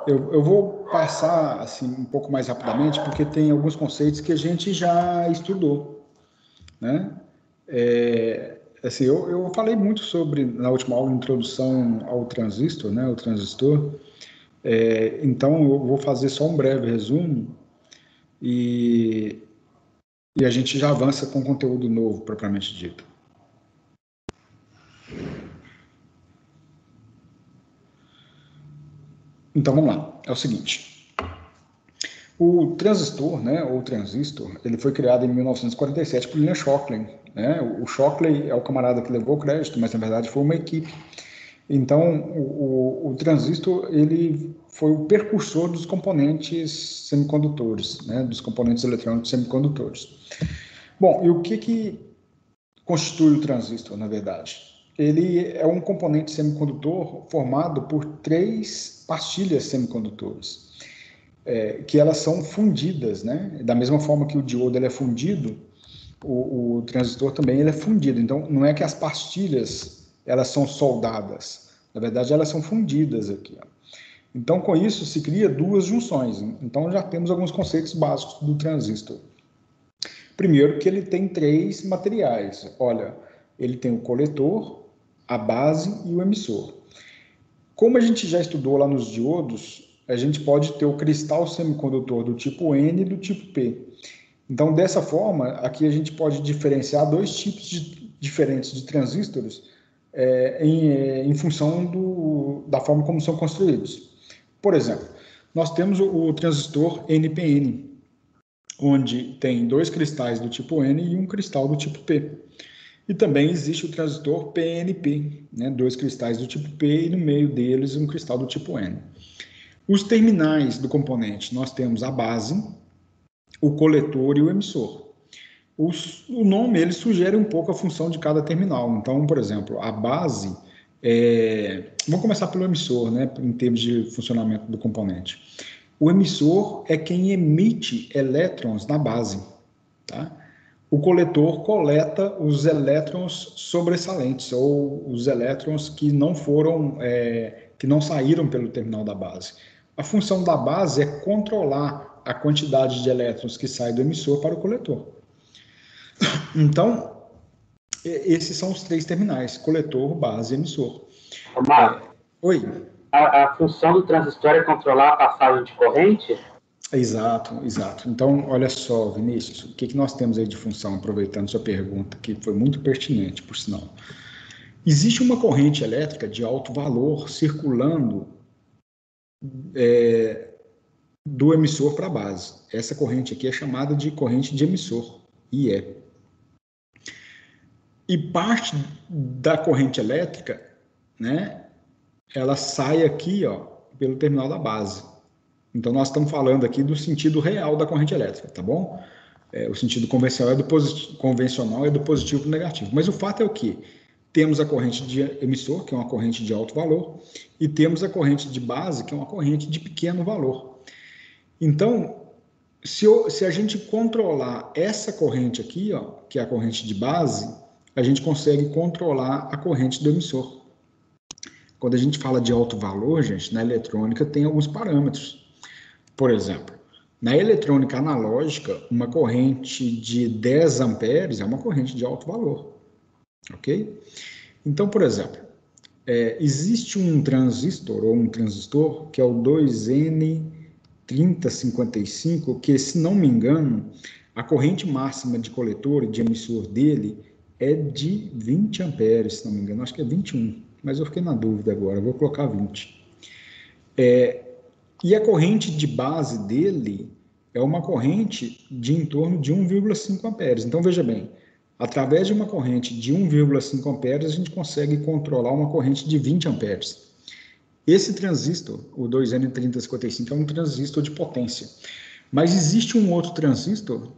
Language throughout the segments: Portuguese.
Eu vou passar assim um pouco mais rapidamente, porque tem alguns conceitos que a gente já estudou, né? Assim, eu falei muito sobre, na última aula, introdução ao transistor, né? O transistor. Então, eu vou fazer só um breve resumo e, e a gente já avança com conteúdo novo, propriamente dito. Então, vamos lá. É o seguinte. O transistor, né, ou transistor, ele foi criado em 1947 por William Shockley, né? O Shockley é o camarada que levou o crédito, mas na verdade foi uma equipe. Então, o transistor, ele foi o precursor dos componentes semicondutores, né, dos componentes eletrônicos semicondutores. Bom, e o que constitui o transistor, na verdade? Ele é um componente semicondutor formado por 3 pastilhas semicondutoras, que elas são fundidas, né? Da mesma forma que o diodo ele é fundido, o transistor também ele é fundido. Então, não é que as pastilhas elas são soldadas, na verdade elas são fundidas aqui. Ó. Então, com isso se cria 2 junções. Então, já temos alguns conceitos básicos do transistor. Primeiro que ele tem 3 materiais. Olha, ele tem o coletor, a base e o emissor. Como a gente já estudou lá nos diodos, a gente pode ter o cristal semicondutor do tipo N e do tipo P. Então, dessa forma, aqui a gente pode diferenciar 2 tipos diferentes de transistores em função da forma como são construídos. Por exemplo, nós temos o transistor NPN, onde tem 2 cristais do tipo N e um cristal do tipo P. E também existe o transistor PNP, né? 2 cristais do tipo P e no meio deles um cristal do tipo N. Os terminais do componente, nós temos a base, o coletor e o emissor. O nome ele sugere um pouco a função de cada terminal. Então, por exemplo, a base, vamos começar pelo emissor, né, em termos de funcionamento do componente. O emissor é quem emite elétrons na base, tá? O coletor coleta os elétrons sobressalentes ou os elétrons que não foram, que não saíram pelo terminal da base. A função da base é controlar a quantidade de elétrons que sai do emissor para o coletor. Então, esses são os 3 terminais: coletor, base e emissor. Marco, Oi. A função do transistor é controlar a passagem de corrente? Exato, exato. Então, olha só, Vinícius, o que nós temos aí de função, aproveitando sua pergunta, que foi muito pertinente, por sinal. Existe uma corrente elétrica de alto valor circulando do emissor para a base. Essa corrente aqui é chamada de corrente de emissor, IE. E parte da corrente elétrica, né, ela sai aqui, ó, pelo terminal da base. Então, nós estamos falando aqui do sentido real da corrente elétrica, tá bom? O sentido convencional é do positivo para o negativo. Mas o fato é o quê? Temos a corrente de emissor, que é uma corrente de alto valor, e temos a corrente de base, que é uma corrente de pequeno valor. Então, se a gente controlar essa corrente aqui, ó, que é a corrente de base, a gente consegue controlar a corrente do emissor. Quando a gente fala de alto valor, gente, na eletrônica tem alguns parâmetros. Por exemplo, na eletrônica analógica, uma corrente de 10 amperes é uma corrente de alto valor, ok? Então, por exemplo, existe um transistor ou um transistor que é o 2N3055, que, se não me engano, a corrente máxima de coletor e de emissor dele é de 20 amperes, se não me engano, acho que é 21, mas eu fiquei na dúvida agora, vou colocar 20. E a corrente de base dele é uma corrente de em torno de 1,5 amperes. Então, veja bem, através de uma corrente de 1,5 amperes, a gente consegue controlar uma corrente de 20 amperes. Esse transistor, o 2N3055, é um transistor de potência. Mas existe um outro transistor,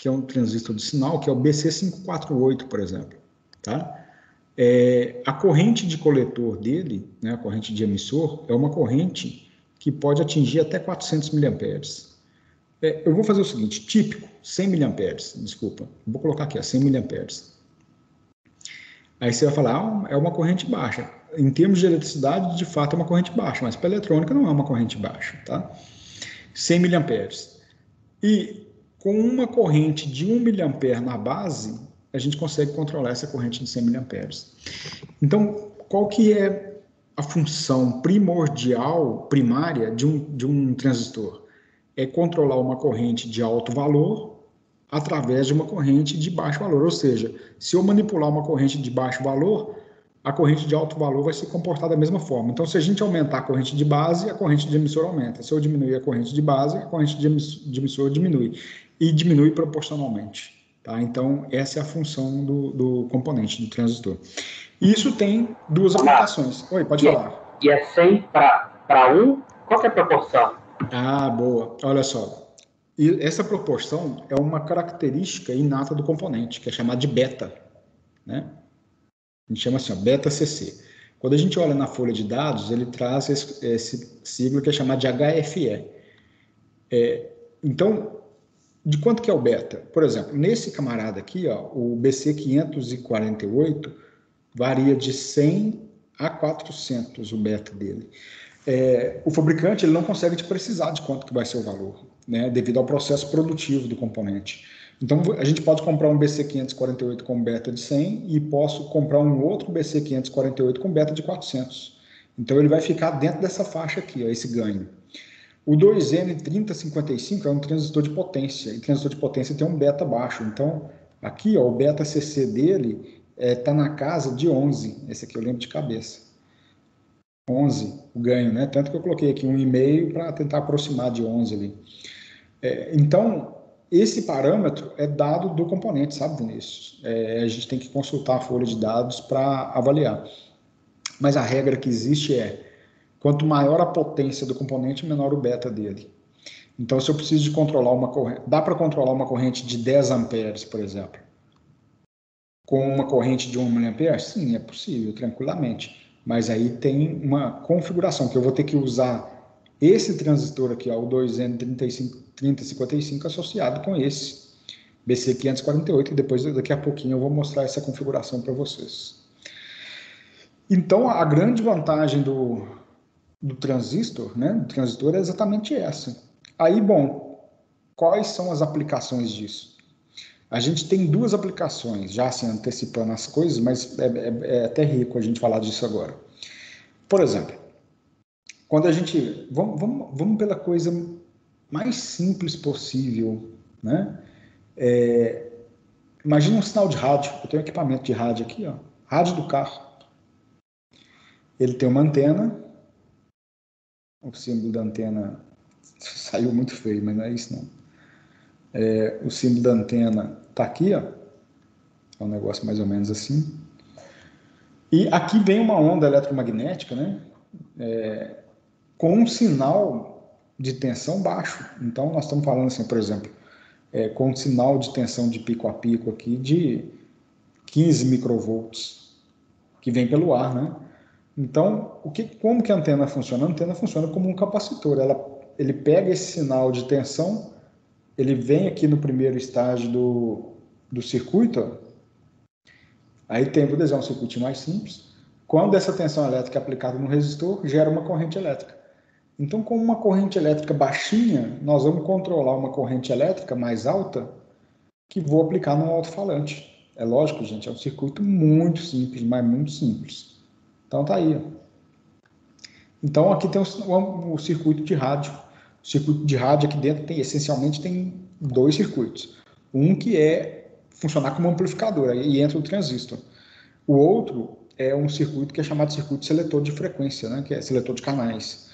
que é um transistor de sinal, que é o BC548, por exemplo. Tá? A corrente de coletor dele, né, a corrente de emissor, é uma corrente que pode atingir até 400 miliamperes. Eu vou fazer o seguinte, típico, 100 miliamperes, desculpa, vou colocar aqui, 100 miliamperes. Aí você vai falar, é uma corrente baixa. em termos de eletricidade, de fato é uma corrente baixa, mas para eletrônica não é uma corrente baixa, tá? 100 miliamperes. E com uma corrente de 1 miliampere na base, a gente consegue controlar essa corrente de 100 miliamperes. Então, qual que é a função primordial, primária de um transistor? É controlar uma corrente de alto valor através de uma corrente de baixo valor. Ou seja, se eu manipular uma corrente de baixo valor, a corrente de alto valor vai se comportar da mesma forma. Então, se a gente aumentar a corrente de base, a corrente de emissor aumenta. Se eu diminuir a corrente de base, a corrente de emissor diminui. E diminui proporcionalmente. Tá? Então, essa é a função do componente, do transistor. Isso tem duas aplicações. Oi, pode falar. E é 100 para 1? Qual que é a proporção? Ah, boa. Olha só. E essa proporção é uma característica inata do componente, que é chamada de beta, né? A gente chama assim, ó, beta CC. Quando a gente olha na folha de dados, ele traz esse sigla que é chamado de HFE. Então, de quanto que é o beta? Por exemplo, nesse camarada aqui, ó, o BC548 varia de 100 a 400 o beta dele. O fabricante ele não consegue te precisar de quanto que vai ser o valor, né, devido ao processo produtivo do componente. Então, a gente pode comprar um BC548 com beta de 100 e posso comprar um outro BC548 com beta de 400. Então, ele vai ficar dentro dessa faixa aqui, ó, esse ganho. O 2N3055 é um transistor de potência, e transistor de potência tem um beta baixo. Então, aqui, ó, o beta CC dele está na casa de 11. Esse aqui eu lembro de cabeça. 11 o ganho, né? Tanto que eu coloquei aqui 1,5 para tentar aproximar de 11 ali. Então, esse parâmetro é dado do componente, sabe, Vinícius? A gente tem que consultar a folha de dados para avaliar. Mas a regra que existe é, quanto maior a potência do componente, menor o beta dele. Então, se eu preciso de controlar uma corrente, dá para controlar uma corrente de 10 amperes, por exemplo, com uma corrente de 1 miliampere? Sim, é possível, tranquilamente. Mas aí tem uma configuração, que eu vou ter que usar esse transistor aqui, ó, o 2N3055, associado com esse BC548, e depois, daqui a pouquinho, eu vou mostrar essa configuração para vocês. Então, a grande vantagem do transistor, né, do transistor é exatamente essa. Aí, bom, quais são as aplicações disso? A gente tem duas aplicações, já assim, antecipando as coisas, mas é até rico a gente falar disso agora. Por exemplo, quando a gente... Vamos pela coisa mais simples possível, né? Imagina um sinal de rádio. Eu tenho um equipamento de rádio aqui, ó, rádio do carro. Ele tem uma antena. O símbolo da antena saiu muito feio, mas não é isso não. O símbolo da antena está aqui, ó. É um negócio mais ou menos assim. E aqui vem uma onda eletromagnética, né? Com um sinal de tensão baixo. Então, nós estamos falando assim, por exemplo, com um sinal de tensão de pico a pico aqui de 15 microvolts, que vem pelo ar, né? Então, como que a antena funciona? A antena funciona como um capacitor. Ele pega esse sinal de tensão, ele vem aqui no primeiro estágio do circuito, ó. Aí vou desenhar um circuito mais simples. Quando essa tensão elétrica é aplicada no resistor, gera uma corrente elétrica. Então, com uma corrente elétrica baixinha, nós vamos controlar uma corrente elétrica mais alta que vou aplicar no alto-falante. É lógico, gente, é um circuito muito simples, mas muito simples. Então, tá aí, ó. Então, aqui tem o circuito de rádio. O circuito de rádio aqui dentro essencialmente tem dois circuitos. Um que funcionar como amplificador, aí entra o transistor. O outro é um circuito que é chamado de circuito seletor de frequência, né? Que é seletor de canais,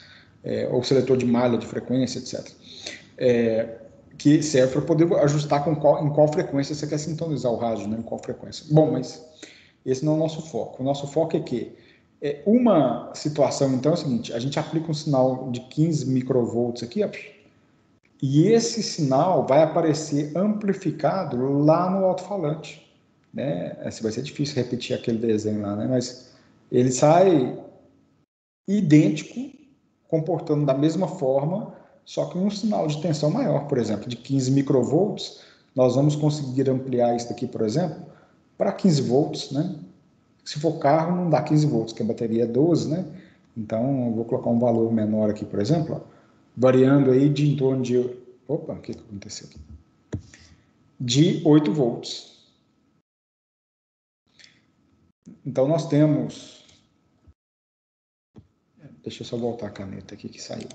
ou seletor de malha de frequência, etc. Que serve para poder ajustar em qual frequência você quer sintonizar o rádio, né? Em qual frequência. Bom, mas esse não é o nosso foco. O nosso foco é que uma situação, então, é o seguinte: a gente aplica um sinal de 15 microvolts aqui, ó, e esse sinal vai aparecer amplificado lá no alto-falante, né? Vai ser difícil repetir aquele desenho lá, né? Mas ele sai idêntico, comportando da mesma forma, só que um sinal de tensão maior, por exemplo, de 15 microvolts, nós vamos conseguir ampliar isso aqui, por exemplo, para 15 volts, né? Se for carro, não dá 15 volts, que a bateria é 12, né? Então, eu vou colocar um valor menor aqui, por exemplo, ó, variando aí de em torno de... Opa, o que aconteceu aqui? De 8 volts. Então, nós temos... Deixa eu só voltar a caneta aqui que saiu.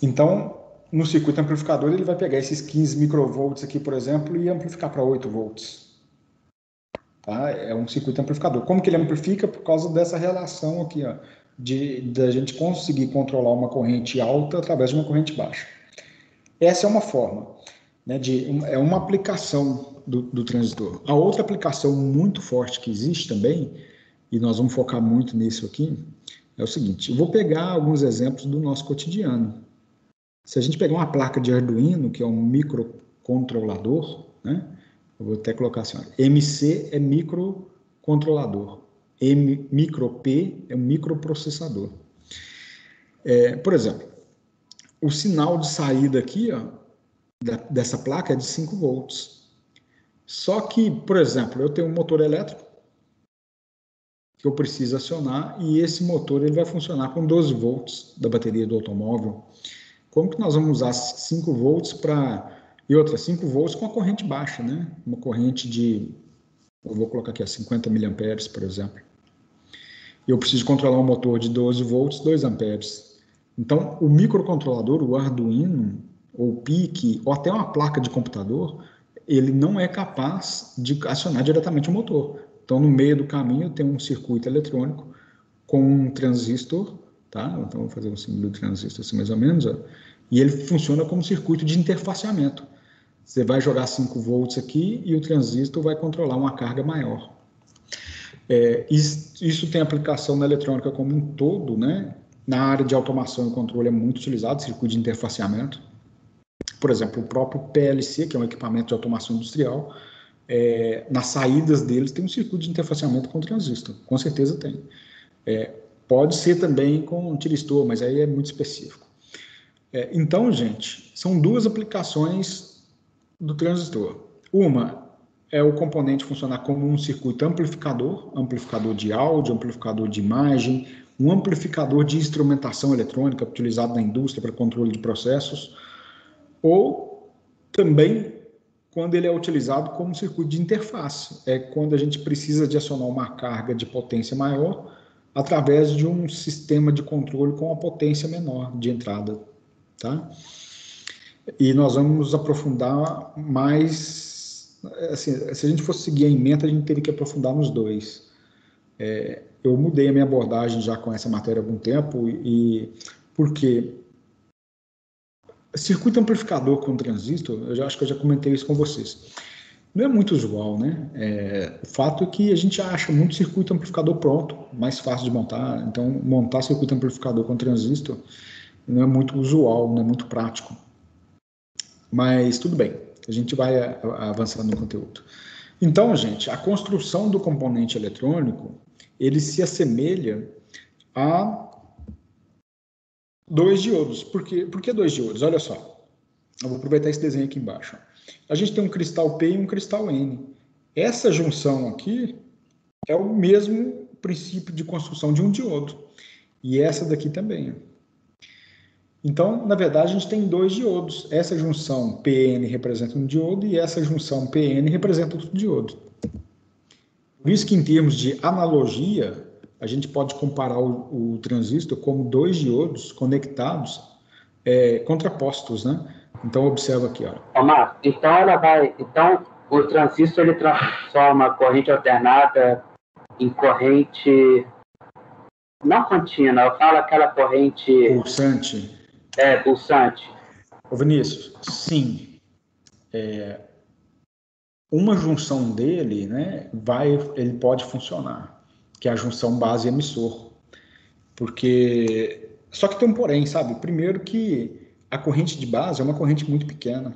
Então, no circuito amplificador, ele vai pegar esses 15 microvolts aqui, por exemplo, e amplificar para 8 volts. Tá? É um circuito amplificador. Como que ele amplifica? Por causa dessa relação aqui, ó, da gente conseguir controlar uma corrente alta através de uma corrente baixa. Essa é uma forma, né, é uma aplicação do transistor. A outra aplicação muito forte que existe também, e nós vamos focar muito nisso aqui, é o seguinte: eu vou pegar alguns exemplos do nosso cotidiano. Se a gente pegar uma placa de Arduino, que é um microcontrolador, né? Eu vou até colocar assim, ó, MC é microcontrolador, micro P é um microprocessador. Por exemplo, o sinal de saída aqui, ó, dessa placa é de 5 volts. Só que, por exemplo, eu tenho um motor elétrico que eu preciso acionar e esse motor ele vai funcionar com 12 volts da bateria do automóvel. Como que nós vamos usar 5 volts para... E outra, 5 volts com a corrente baixa, né? Uma corrente de... Eu vou colocar aqui, 50 miliamperes, por exemplo. Eu preciso controlar um motor de 12 volts, 2 amperes. Então, o microcontrolador, o Arduino, ou o PIC, ou até uma placa de computador, ele não é capaz de acionar diretamente o motor. Então, no meio do caminho, eu tenho um circuito eletrônico com um transistor, tá? Então, vou fazer um símbolo de transistor assim, mais ou menos, ó, e ele funciona como circuito de interfaceamento. Você vai jogar 5 volts aqui e o transistor vai controlar uma carga maior. Isso tem aplicação na eletrônica como um todo, né? Na área de automação e controle é muito utilizado, circuito de interfaceamento. Por exemplo, o próprio PLC, que é um equipamento de automação industrial, nas saídas deles tem um circuito de interfaceamento com transistor, com certeza tem. Pode ser também com tiristor, mas aí é muito específico. Então, gente, são duas aplicações do transistor. Uma é o componente funcionar como um circuito amplificador, amplificador de áudio, amplificador de imagem, um amplificador de instrumentação eletrônica utilizado na indústria para controle de processos, ou também quando ele é utilizado como circuito de interface, é quando a gente precisa de acionar uma carga de potência maior através de um sistema de controle com uma potência menor de entrada, tá? E nós vamos aprofundar mais, assim, se a gente fosse seguir a ementa, a gente teria que aprofundar nos dois. Eu mudei a minha abordagem já com essa matéria há algum tempo, porque circuito amplificador com transistor, acho que eu já comentei isso com vocês, não é muito usual, né? O fato é que a gente acha muito circuito amplificador pronto, mais fácil de montar, então montar circuito amplificador com transistor não é muito usual, não é muito prático. Mas tudo bem, a gente vai avançando no conteúdo. Então, gente, a construção do componente eletrônico, ele se assemelha a dois diodos. Por que dois diodos? Olha só, eu vou aproveitar esse desenho aqui embaixo. A gente tem um cristal P e um cristal N. Essa junção aqui é o mesmo princípio de construção de um diodo. E essa daqui também. Então, na verdade, a gente tem dois diodos. Essa junção PN representa um diodo e essa junção PN representa outro diodo. Por isso que, em termos de analogia, a gente pode comparar o transistor como dois diodos conectados, contrapostos, né? Então, observa aqui, ó. Marcos, então o transistor ele transforma a corrente alternada em corrente não contínua, eu falo aquela corrente pulsante. Pulsante. Ô Vinícius, sim. Uma junção dele, né, ele pode funcionar, que é a junção base-emissor. Só que tem um porém, sabe? Primeiro que a corrente de base é uma corrente muito pequena.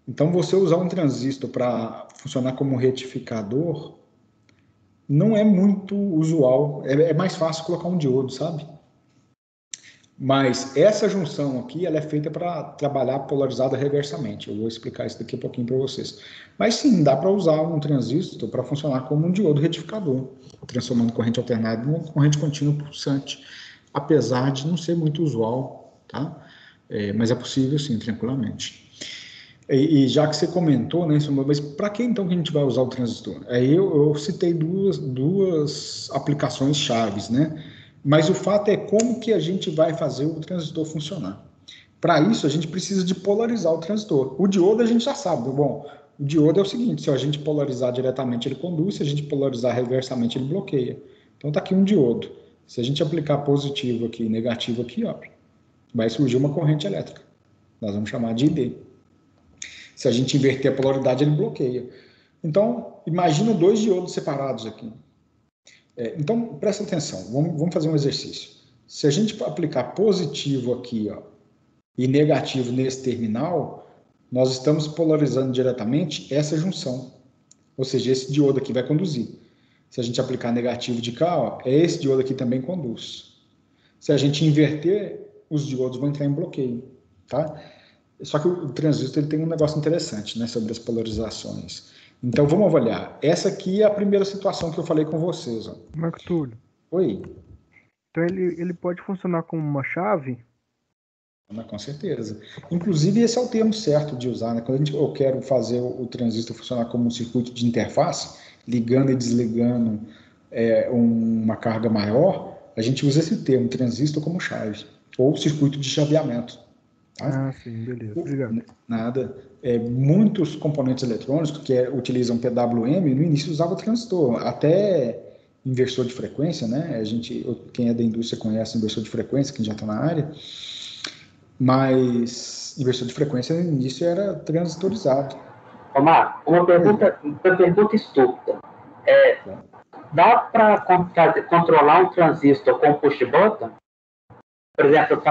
Então, você usar um transistor para funcionar como retificador não é muito usual. É mais fácil colocar um diodo, sabe? Mas essa junção aqui, ela é feita para trabalhar polarizada reversamente. Eu vou explicar isso daqui a pouquinho para vocês. Mas sim, dá para usar um transistor para funcionar como um diodo retificador, transformando corrente alternada em uma corrente contínua pulsante, apesar de não ser muito usual, tá? Mas é possível sim, tranquilamente. E já que você comentou, né, mas para que então que a gente vai usar o transistor? Aí eu citei duas aplicações chaves, né? Mas o fato é como que a gente vai fazer o transistor funcionar. Para isso, a gente precisa de polarizar o transistor. O diodo a gente já sabe. Bom, o diodo é o seguinte, se a gente polarizar diretamente, ele conduz, se a gente polarizar reversamente, ele bloqueia. Então está aqui um diodo. Se a gente aplicar positivo aqui e negativo aqui, ó, vai surgir uma corrente elétrica. Nós vamos chamar de ID. Se a gente inverter a polaridade, ele bloqueia. Então, imagina dois diodos separados aqui. Então, presta atenção, vamos fazer um exercício. Se a gente aplicar positivo aqui, ó, e negativo nesse terminal, nós estamos polarizando diretamente essa junção. Ou seja, esse diodo aqui vai conduzir. Se a gente aplicar negativo de cá, ó, esse diodo aqui também conduz. Se a gente inverter, os diodos vão entrar em bloqueio, tá? Só que o transistor ele tem um negócio interessante, né, sobre as polarizações. Então, vamos avaliar. Essa aqui é a primeira situação que eu falei com vocês. Ó. Marco Túlio. Oi. Então, ele pode funcionar como uma chave? Com certeza. Inclusive, esse é o termo certo de usar. Né? Quando eu quero fazer o transistor funcionar como um circuito de interface, ligando e desligando uma carga maior, a gente usa esse termo, transistor, como chave. Ou circuito de chaveamento. Tá? Ah, sim, beleza. Obrigado. Nada. Muitos componentes eletrônicos que utilizam PWM, no início usavam transistor, até inversor de frequência, né? Quem é da indústria conhece inversor de frequência, quem já está na área, mas inversor de frequência no início era transistorizado. Omar, uma pergunta estúpida. Dá para controlar um transistor com push button? Por exemplo,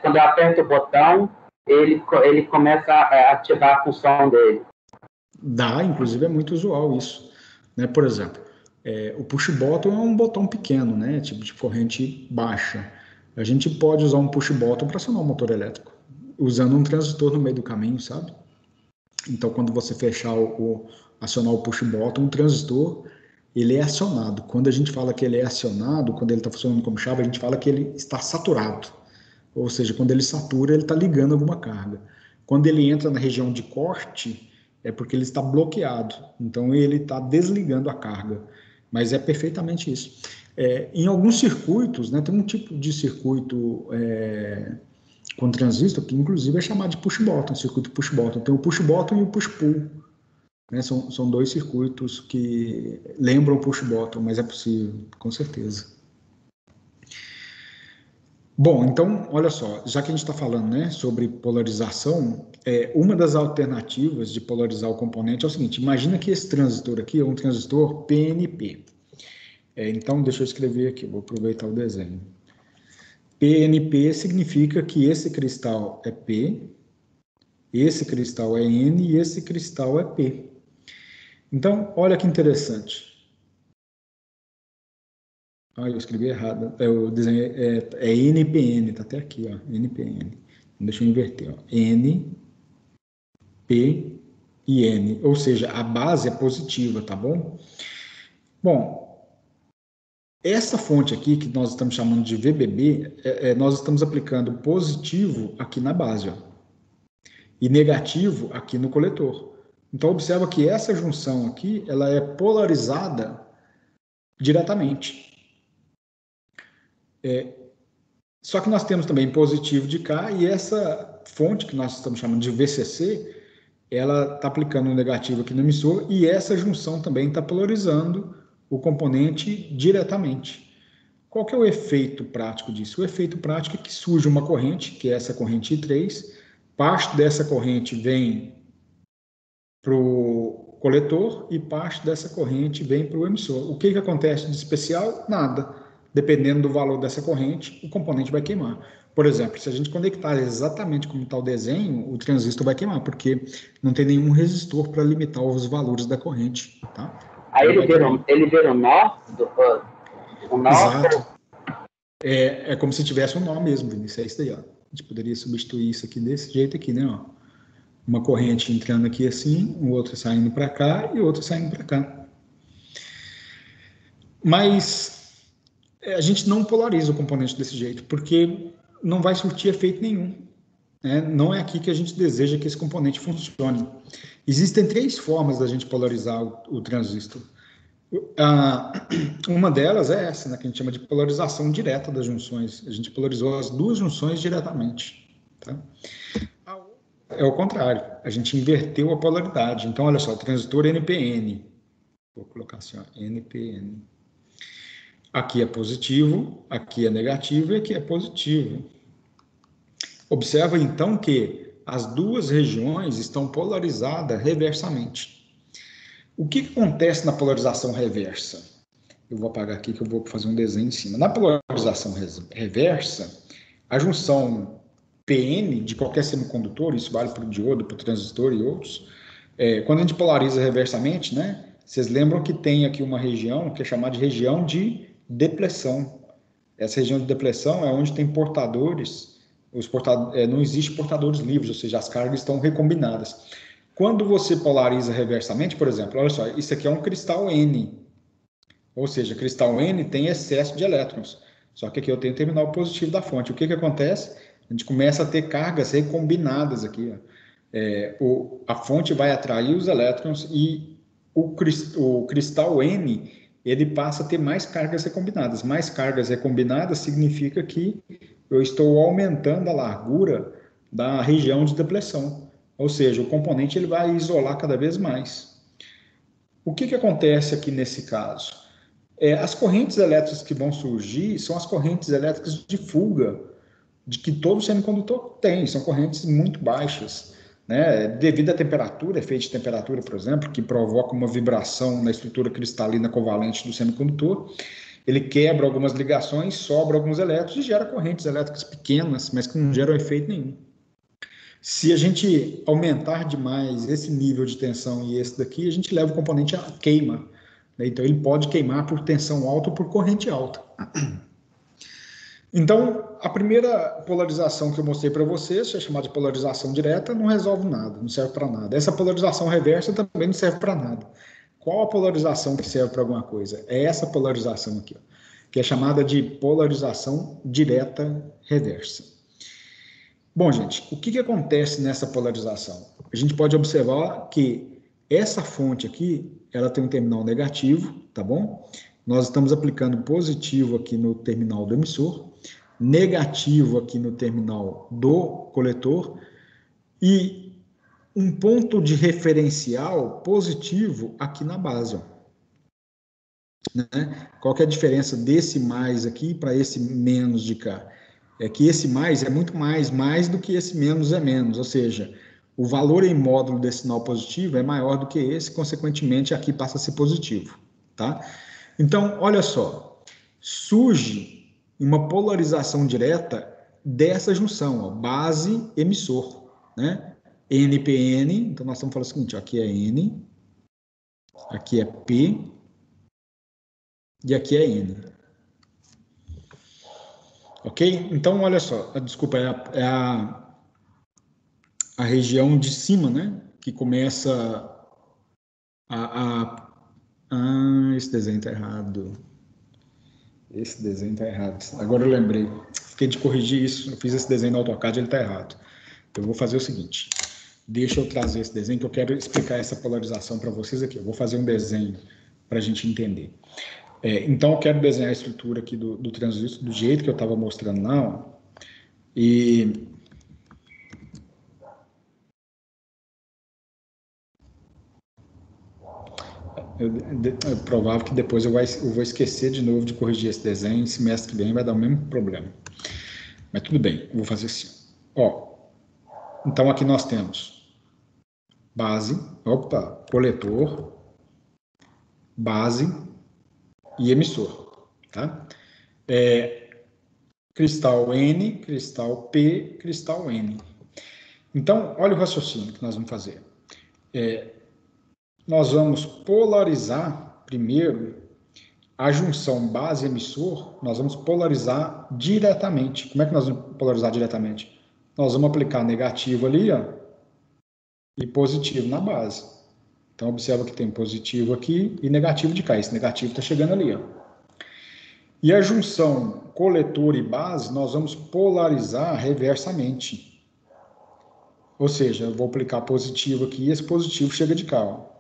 quando eu aperto o botão, ele começa a ativar a função dele. Dá, inclusive é muito usual isso. Né? Por exemplo, o push button é um botão pequeno, né? Tipo de corrente baixa. A gente pode usar um push button para acionar um motor elétrico, usando um transistor no meio do caminho, sabe? Então, quando você acionar o push button, o transistor, ele é acionado. Quando a gente fala que ele é acionado, quando ele está funcionando como chave, a gente fala que ele está saturado. Ou seja, quando ele satura, ele está ligando alguma carga. Quando ele entra na região de corte, é porque ele está bloqueado. Então, ele está desligando a carga. Mas é perfeitamente isso. Em alguns circuitos, né, tem um tipo de circuito com transistor que, inclusive, é chamado de push-button, circuito push-button. Tem o push-button e o push-pull. Né, são dois circuitos que lembram o push-button, mas é possível, com certeza. Bom, então, olha só, já que a gente está falando, né, sobre polarização, uma das alternativas de polarizar o componente é o seguinte, imagina que esse transistor aqui é um transistor PNP. Então, deixa eu escrever aqui, vou aproveitar o desenho. PNP significa que esse cristal é P, esse cristal é N e esse cristal é P. Então, olha que interessante. Eu escrevi errado. O desenho é NPN, tá até aqui, ó, NPN. Deixa eu inverter, ó. N, P e N. Ou seja, a base é positiva, tá bom? Bom, essa fonte aqui, que nós estamos chamando de VBB, nós estamos aplicando positivo aqui na base, ó, e negativo aqui no coletor. Então, observa que essa junção aqui, ela é polarizada diretamente. Só que nós temos também positivo de cá, e essa fonte, que nós estamos chamando de VCC, ela está aplicando um negativo aqui no emissor, e essa junção também está polarizando o componente diretamente. Qual que é o efeito prático disso? O efeito prático é que surge uma corrente, que é essa corrente I3, parte dessa corrente vem para o coletor e parte dessa corrente vem para o emissor. O que acontece de especial? Nada. Dependendo do valor dessa corrente, o componente vai queimar. Por exemplo, se a gente conectar exatamente como está o desenho, o transistor vai queimar, porque não tem nenhum resistor para limitar os valores da corrente. Tá? Aí ele vira o nó? Exato. É como se tivesse um nó mesmo, Vinícius, é isso daí, ó. A gente poderia substituir isso aqui desse jeito aqui, né, ó. Uma corrente entrando aqui assim, o outro saindo para cá e o outro saindo para cá. Mas a gente não polariza o componente desse jeito, porque não vai surtir efeito nenhum. Né? Não é aqui que a gente deseja que esse componente funcione. Existem 3 formas da gente polarizar o transistor. Uma delas é essa, né, que a gente chama de polarização direta das junções. A gente polarizou as 2 junções diretamente. Tá? É o contrário, a gente inverteu a polaridade. Então, olha só, transistor NPN. Vou colocar assim, ó, NPN. Aqui é positivo, aqui é negativo e aqui é positivo. Observa, então, que as 2 regiões estão polarizadas reversamente. O que acontece na polarização reversa? Eu vou apagar aqui que eu vou fazer um desenho em cima. Na polarização reversa, a junção PN de qualquer semicondutor, isso vale para o diodo, para o transistor e outros, quando a gente polariza reversamente, né, vocês lembram que tem aqui uma região que é chamada de região de depressão. Essa região de depressão é onde tem portadores, não existe portadores livres, ou seja, as cargas estão recombinadas. Quando você polariza reversamente, por exemplo, olha só, isso aqui é um cristal N, ou seja, cristal N tem excesso de elétrons, só que aqui eu tenho o terminal positivo da fonte. O que acontece? A gente começa a ter cargas recombinadas aqui. A fonte vai atrair os elétrons e o cristal N ele passa a ter mais cargas recombinadas. Mais cargas recombinadas significa que eu estou aumentando a largura da região de depressão. Ou seja, o componente ele vai isolar cada vez mais. O que acontece aqui nesse caso? As correntes elétricas que vão surgir são as correntes elétricas de fuga, de que todo semicondutor tem, são correntes muito baixas. Né? Devido à temperatura, efeito de temperatura, por exemplo, que provoca uma vibração na estrutura cristalina covalente do semicondutor, ele quebra algumas ligações, sobra alguns elétrons e gera correntes elétricas pequenas, mas que não geram efeito nenhum. Se a gente aumentar demais esse nível de tensão e esse daqui, a gente leva o componente a queima. Né? Então, ele pode queimar por tensão alta ou por corrente alta. Então, a primeira polarização que eu mostrei para vocês, é chamada de polarização direta, não resolve nada, não serve para nada. Essa polarização reversa também não serve para nada. Qual a polarização que serve para alguma coisa? É essa polarização aqui, ó, que é chamada de polarização direta reversa. Bom, gente, o que acontece nessa polarização? A gente pode observar que essa fonte aqui, ela tem um terminal negativo, tá bom? Nós estamos aplicando positivo aqui no terminal do emissor, negativo aqui no terminal do coletor e um ponto de referencial positivo aqui na base. Ó. Né? Qual que é a diferença desse mais aqui para esse menos de cá? É que esse mais é muito mais do que esse menos é menos, ou seja, o valor em módulo desse sinal positivo é maior do que esse, consequentemente aqui passa a ser positivo, tá? Então, olha só, surge uma polarização direta dessa junção, ó, base-emissor, né? NPN, então nós estamos falando o seguinte, ó, aqui é N, aqui é P e aqui é N. Ok? Então, olha só, desculpa, é a região de cima, né? Que começa esse desenho está errado. Esse desenho está errado. Agora eu lembrei. Fiquei de corrigir isso. Eu fiz esse desenho no AutoCAD, ele está errado. Eu vou fazer o seguinte. Deixa eu trazer esse desenho, que eu quero explicar essa polarização para vocês aqui. Eu vou fazer um desenho para a gente entender. Então, eu quero desenhar a estrutura aqui do transistor do jeito que eu estava mostrando lá. Ó, e é provável que depois eu vou esquecer de novo de corrigir esse desenho. Semestre que vem vai dar o mesmo problema. Mas tudo bem, eu vou fazer assim. Ó, então, aqui nós temos base, coletor, base e emissor, tá? Cristal N, cristal P, cristal N. Então, olha o raciocínio que nós vamos fazer. Nós vamos polarizar primeiro a junção base-emissor, nós vamos polarizar diretamente. Como é que nós vamos polarizar diretamente? Nós vamos aplicar negativo ali, ó, e positivo na base. Então, observa que tem positivo aqui e negativo de cá. Esse negativo está chegando ali, ó. E a junção coletor e base, nós vamos polarizar reversamente. Ou seja, eu vou aplicar positivo aqui e esse positivo chega de cá, ó.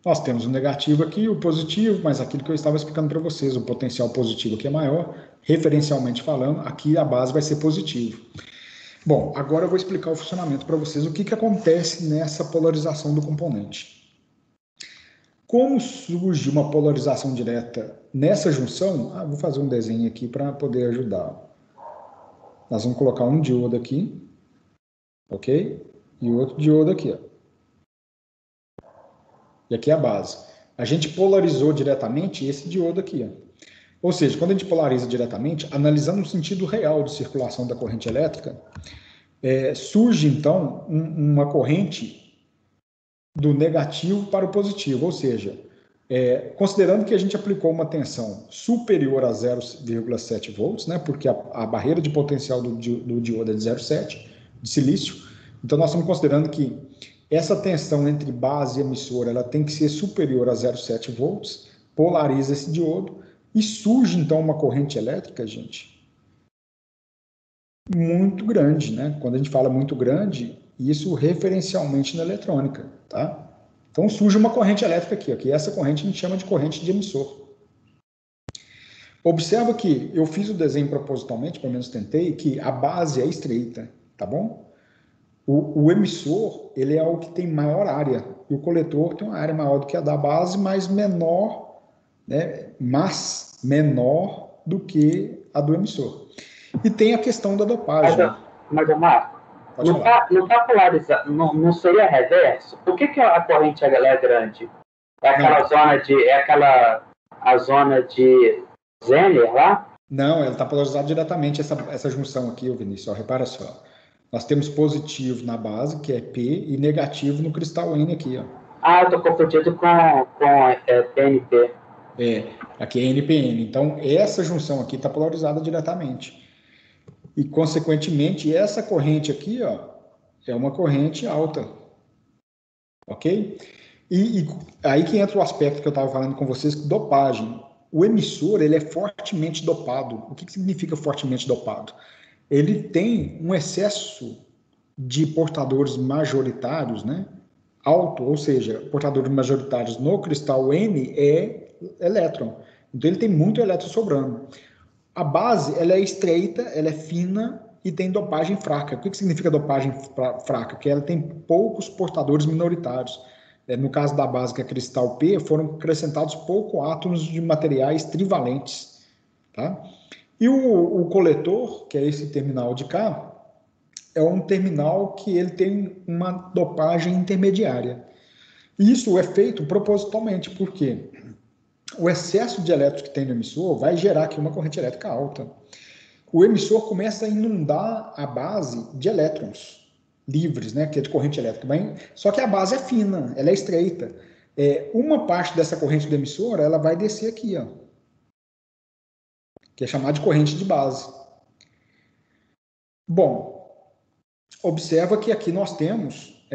Nós temos o negativo aqui, o positivo, mas aquilo que eu estava explicando para vocês, o potencial positivo aqui é maior, referencialmente falando, aqui a base vai ser positivo. Bom, agora eu vou explicar o funcionamento para vocês, o que acontece nessa polarização do componente. Como surge uma polarização direta nessa junção? Vou fazer um desenho aqui para poder ajudar. Nós vamos colocar um diodo aqui, ok? E outro diodo aqui, ó. E aqui é a base. A gente polarizou diretamente esse diodo aqui, ó. Ou seja, quando a gente polariza diretamente, analisando o sentido real de circulação da corrente elétrica, surge, então, uma corrente do negativo para o positivo. Ou seja, considerando que a gente aplicou uma tensão superior a 0,7 volts, né, porque a barreira de potencial do diodo é de 0,7, de silício, então nós estamos considerando que essa tensão entre base e emissora ela tem que ser superior a 0,7 volts, polariza esse diodo e surge então uma corrente elétrica, gente, muito grande, né? Quando a gente fala muito grande, isso referencialmente na eletrônica, tá? Então surge uma corrente elétrica aqui, ó, essa corrente a gente chama de corrente de emissor. Observa que eu fiz o desenho propositalmente, pelo menos tentei, que a base é estreita, tá bom? O emissor, ele é o que tem maior área, e o coletor tem uma área maior do que a da base, mas menor, né, mas menor do que a do emissor. E tem a questão da dopagem. Mas Marco, não está polarizado, não seria reverso? Por que a corrente ela é grande? É aquela zona de Zener lá? Não, ela está polarizada diretamente, essa junção aqui, Vinícius, ó, repara só. Nós temos positivo na base, que é P, e negativo no cristal N aqui, ó. Eu estou confundido com PNP. Aqui é NPN. Então, essa junção aqui está polarizada diretamente. E, consequentemente, essa corrente aqui, ó, é uma corrente alta. Ok? E aí que entra o aspecto que eu estava falando com vocês, dopagem. O emissor, ele é fortemente dopado. O que significa fortemente dopado? Ele tem um excesso de portadores majoritários, né, alto, ou seja, portadores majoritários no cristal N é elétron. Então, ele tem muito elétron sobrando. A base, ela é estreita, ela é fina e tem dopagem fraca. O que significa dopagem fraca? Que ela tem poucos portadores minoritários. No caso da base, que é cristal P, foram acrescentados poucos átomos de materiais trivalentes, tá? E o coletor, que é esse terminal de cá, é um terminal que ele tem uma dopagem intermediária. E isso é feito propositalmente, porque o excesso de elétrons que tem no emissor vai gerar aqui uma corrente elétrica alta. O emissor começa a inundar a base de elétrons livres, né, que é de corrente elétrica. Só que a base é fina, ela é estreita. Uma parte dessa corrente do emissor, ela vai descer aqui, ó, que é chamada de corrente de base. Bom, observa que aqui nós temos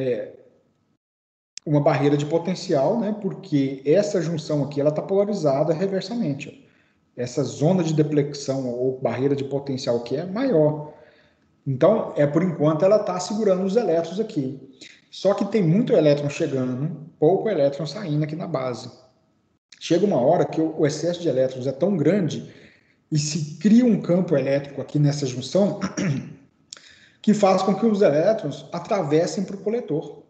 uma barreira de potencial, né, porque essa junção aqui ela está polarizada reversamente. Ó. Essa zona de deflexão ou barreira de potencial aqui é maior. Então, por enquanto, ela está segurando os elétrons aqui. Só que tem muito elétron chegando, pouco elétron saindo aqui na base. Chega uma hora que o excesso de elétrons é tão grande e se cria um campo elétrico aqui nessa junção que faz com que os elétrons atravessem para o coletor.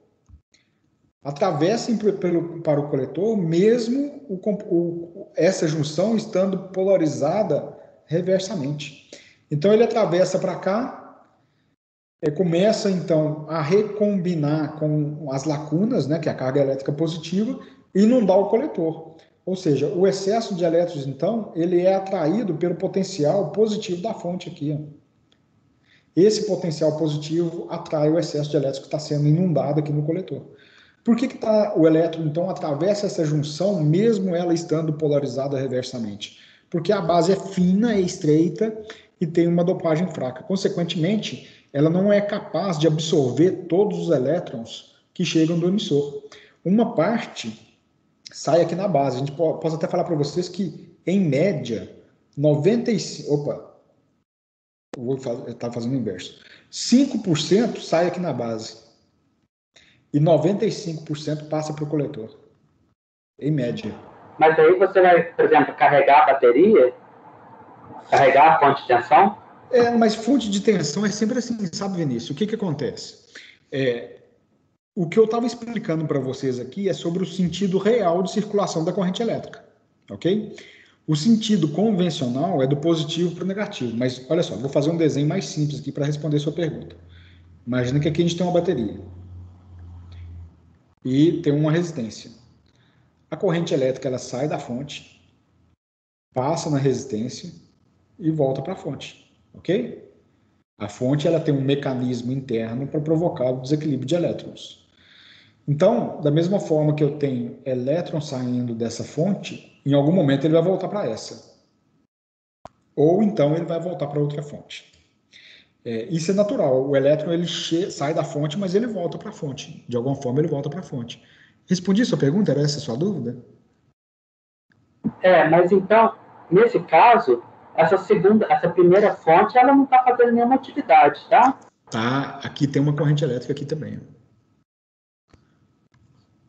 Atravessem para o coletor, mesmo essa junção estando polarizada reversamente. Então, ele atravessa para cá, começa, então, a recombinar com as lacunas, né, que é a carga elétrica positiva, e inundar o coletor. Ou seja, o excesso de elétrons, então, ele é atraído pelo potencial positivo da fonte aqui. Ó. esse potencial positivo atrai o excesso de elétrons que está sendo inundado aqui no coletor. Por que o elétron, então, atravessa essa junção, mesmo ela estando polarizada reversamente? Porque a base é fina, é estreita e tem uma dopagem fraca. Consequentemente, ela não é capaz de absorver todos os elétrons que chegam do emissor. Uma parte sai aqui na base. A gente posso até falar para vocês que, em média, 95... Opa! Eu estava fazendo o inverso. 5% sai aqui na base. E 95% passa para o coletor. Em média. Mas aí você vai, por exemplo, carregar a bateria? Carregar a fonte de tensão? Mas fonte de tensão é sempre assim, sabe, Vinícius? O que acontece? O que eu estava explicando para vocês aqui é sobre o sentido real de circulação da corrente elétrica, ok? O sentido convencional é do positivo para o negativo, mas olha só, vou fazer um desenho mais simples aqui para responder a sua pergunta. Imagina que aqui a gente tem uma bateria e tem uma resistência. A corrente elétrica ela sai da fonte, passa na resistência e volta para a fonte, ok? A fonte ela tem um mecanismo interno para provocar o desequilíbrio de elétrons. Então, da mesma forma que eu tenho elétrons saindo dessa fonte, em algum momento ele vai voltar para essa. Ou então ele vai voltar para outra fonte. Isso é natural. O elétron ele sai da fonte, mas ele volta para a fonte. De alguma forma ele volta para a fonte. Respondi a sua pergunta? Era essa a sua dúvida? Mas então, nesse caso, essa primeira fonte, ela não está fazendo nenhuma atividade, tá? Tá, aqui tem uma corrente elétrica aqui também.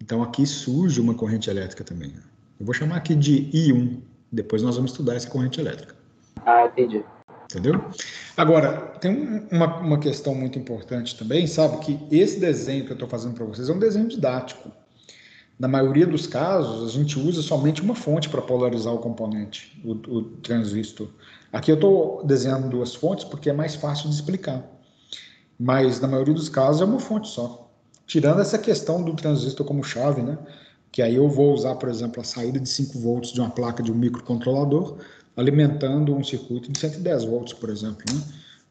Então aqui surge uma corrente elétrica também. Eu vou chamar aqui de I1. Depois nós vamos estudar essa corrente elétrica. Ah, entendi. Entendeu? Agora, tem uma questão muito importante também, sabe? Que esse desenho que eu estou fazendo para vocês é um desenho didático. Na maioria dos casos, a gente usa somente uma fonte para polarizar o componente, o transistor. Aqui eu estou desenhando duas fontes porque é mais fácil de explicar. Mas, na maioria dos casos, é uma fonte só. Tirando essa questão do transistor como chave, né? Que aí eu vou usar, por exemplo, a saída de 5 volts de uma placa de um microcontrolador, alimentando um circuito de 110 volts, por exemplo, né?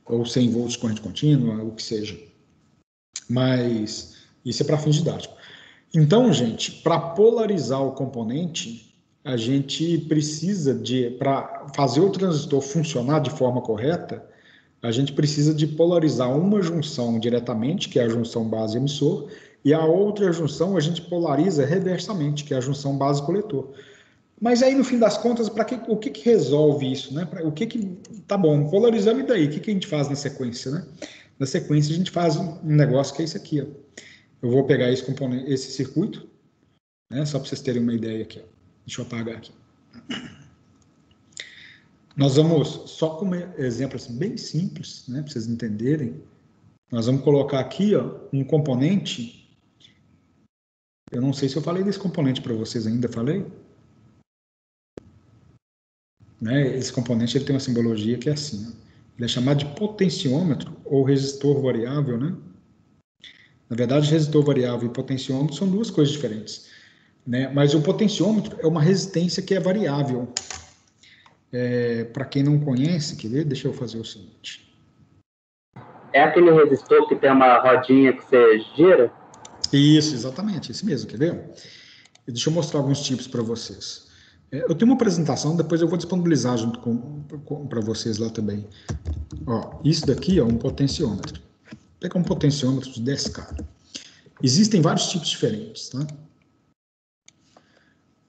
Ou 100 volts de corrente contínua, o que seja. Mas isso é para fins didáticos. Então, gente, para polarizar o componente, a gente precisa para fazer o transistor funcionar de forma correta, a gente precisa de polarizar uma junção diretamente, que é a junção base-emissor, e a outra junção a gente polariza reversamente, que é a junção base-coletor. Mas aí, no fim das contas, o que resolve isso, né? Tá bom, polarizamos e daí? O que a gente faz na sequência, né? Na sequência, a gente faz um negócio que é isso aqui, ó. Eu vou pegar esse circuito, né? Só para vocês terem uma ideia aqui, ó. Deixa eu apagar aqui. Nós vamos, só como exemplo assim, bem simples, né? Para vocês entenderem, nós vamos colocar aqui, ó, um componente. Eu não sei se eu falei desse componente para vocês ainda, falei? Né? Esse componente ele tem uma simbologia que é assim, ó. Ele é chamado de potenciômetro ou resistor variável, né? Na verdade, resistor variável e potenciômetro são duas coisas diferentes, né? Mas o potenciômetro é uma resistência que é variável. Para quem não conhece, quer ver? Deixa eu fazer o seguinte. É aquele resistor que tem uma rodinha que você gira? Isso, exatamente, esse mesmo, quer ver? Deixa eu mostrar alguns tipos para vocês. Eu tenho uma apresentação, depois eu vou disponibilizar junto para vocês lá também. Ó, isso daqui é um potenciômetro. Vou pegar um potenciômetro de 10K. Existem vários tipos diferentes, tá?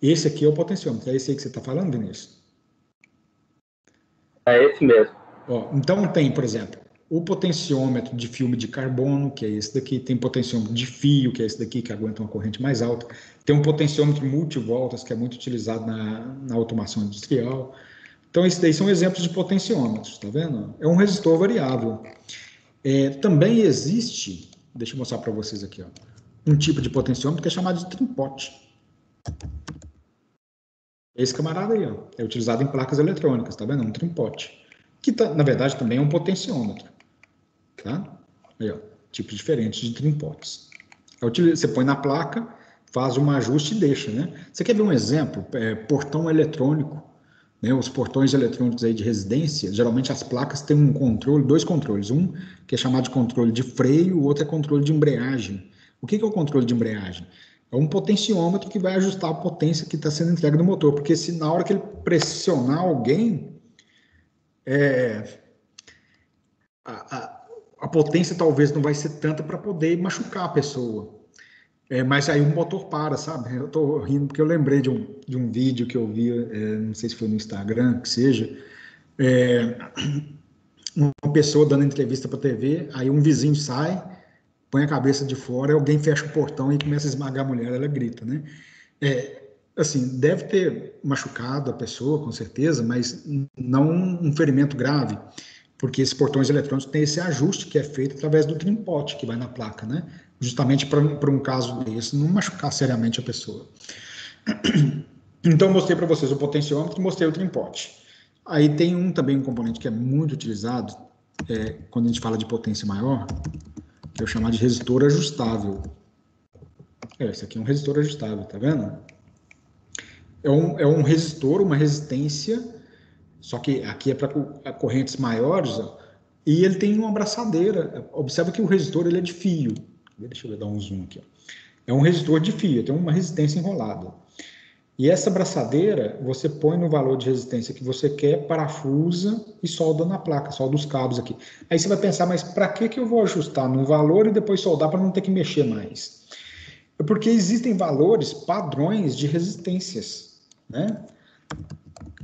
Esse aqui é o potenciômetro. É esse aí que você está falando, Vinícius? É esse mesmo. Ó, então tem, por exemplo, o potenciômetro de filme de carbono, que é esse daqui. Tem potenciômetro de fio, que é esse daqui, que aguenta uma corrente mais alta. Tem um potenciômetro multivoltas, que é muito utilizado na automação industrial. Então, esses daí são exemplos de potenciômetros, tá vendo? É um resistor variável. Também existe, deixa eu mostrar para vocês aqui, ó, um tipo de potenciômetro que é chamado de trimpote. Esse camarada aí, ó, é utilizado em placas eletrônicas, tá vendo? Um trimpote. Que, na verdade, também é um potenciômetro. Tá? Aí, ó, tipos diferentes de trimpotes. Você põe na placa, faz um ajuste e deixa, né? Você quer ver um exemplo? Portão eletrônico. né, os portões eletrônicos aí de residência, geralmente as placas têm um controle, dois controles, um que é chamado de controle de freio, o outro é controle de embreagem. O que é o controle de embreagem? É um potenciômetro que vai ajustar a potência que está sendo entregue no motor, porque se na hora que ele pressionar alguém, a potência talvez não vai ser tanta para poder machucar a pessoa. Mas aí o motor para, sabe? Eu tô rindo porque eu lembrei de um vídeo que eu vi, não sei se foi no Instagram, que seja, uma pessoa dando entrevista para a TV, aí um vizinho sai, põe a cabeça de fora, alguém fecha o portão e começa a esmagar a mulher, ela grita, né? Assim, deve ter machucado a pessoa, com certeza, mas não um ferimento grave, porque esses portões eletrônicos têm esse ajuste que é feito através do trim pot que vai na placa, né? Justamente para um caso desse, não machucar seriamente a pessoa. Então, mostrei para vocês o potenciômetro e mostrei o trim pot. Aí tem também um componente que é muito utilizado quando a gente fala de potência maior, que é o chamado de resistor ajustável. Esse aqui é um resistor ajustável, tá vendo? É um resistor, uma resistência, só que aqui é para correntes maiores, ó, e ele tem uma abraçadeira. Observa que o resistor ele é de fio. Deixa eu dar um zoom aqui. Ó. É um resistor de fio, tem uma resistência enrolada. E essa abraçadeira, você põe no valor de resistência que você quer, parafusa e solda na placa, solda os cabos aqui. Aí você vai pensar, mas para que eu vou ajustar no valor e depois soldar para não ter que mexer mais? É porque existem valores padrões de resistências, né?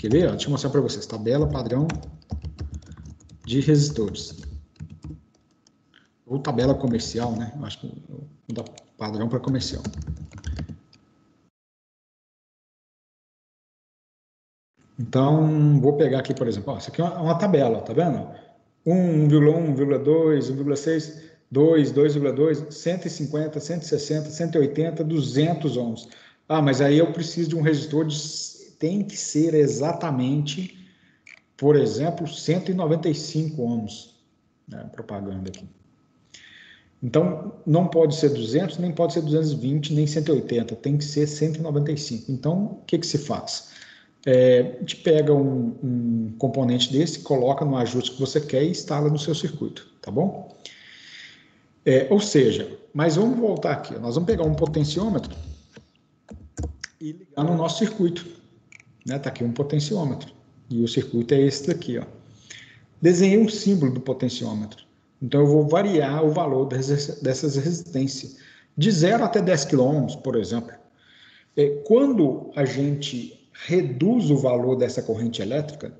Quer ver? Deixa eu mostrar para vocês. Tabela padrão de resistores. Ou tabela comercial, né? Eu acho que vou dar padrão para comercial. Então, vou pegar aqui, por exemplo, ó, isso aqui é uma tabela, tá vendo? 1,1, 1,2, 1,6, 2, 2,2, 150, 160, 180, 200 ohms. Ah, mas aí eu preciso de um resistor tem que ser exatamente, por exemplo, 195 ohms. Propaganda aqui. Então, não pode ser 200, nem pode ser 220, nem 180, tem que ser 195. Então, o que se faz? A gente pega um componente desse, coloca no ajuste que você quer e instala no seu circuito, tá bom? Ou seja, mas vamos voltar aqui, nós vamos pegar um potenciômetro e ligar no nosso circuito. Tá aqui um potenciômetro, e o circuito é esse daqui, ó. Desenhei um símbolo do potenciômetro. Então, eu vou variar o valor dessas resistências, de 0 até 10 kΩ, por exemplo. Quando a gente reduz o valor dessa corrente elétrica,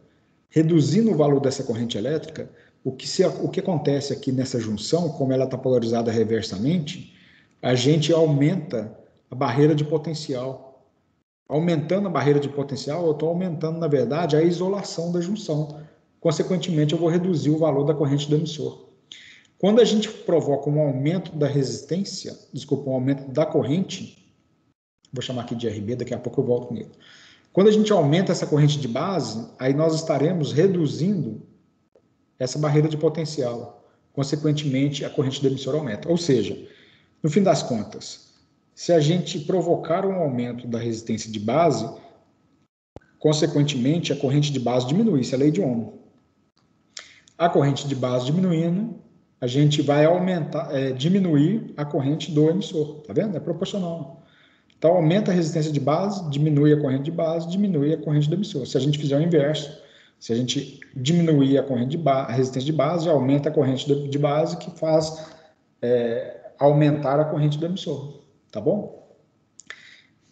reduzindo o valor dessa corrente elétrica, o que acontece aqui nessa junção, como ela está polarizada reversamente, a gente aumenta a barreira de potencial. Aumentando a barreira de potencial, eu estou aumentando, na verdade, a isolação da junção. Consequentemente, eu vou reduzir o valor da corrente do emissor. Quando a gente provoca um aumento da resistência, desculpa, um aumento da corrente, vou chamar aqui de RB, daqui a pouco eu volto nele. Quando a gente aumenta essa corrente de base, aí nós estaremos reduzindo essa barreira de potencial. Consequentemente, a corrente do emissor aumenta. Ou seja, no fim das contas, se a gente provocar um aumento da resistência de base, consequentemente, a corrente de base diminui. Isso é a lei de Ohm. A corrente de base diminuindo, a gente vai diminuir a corrente do emissor. Tá vendo? É proporcional. Então, aumenta a resistência de base, diminui a corrente de base, diminui a corrente do emissor. Se a gente fizer o inverso, se a gente diminuir a resistência de base, aumenta a corrente de base, que faz aumentar a corrente do emissor. Tá bom?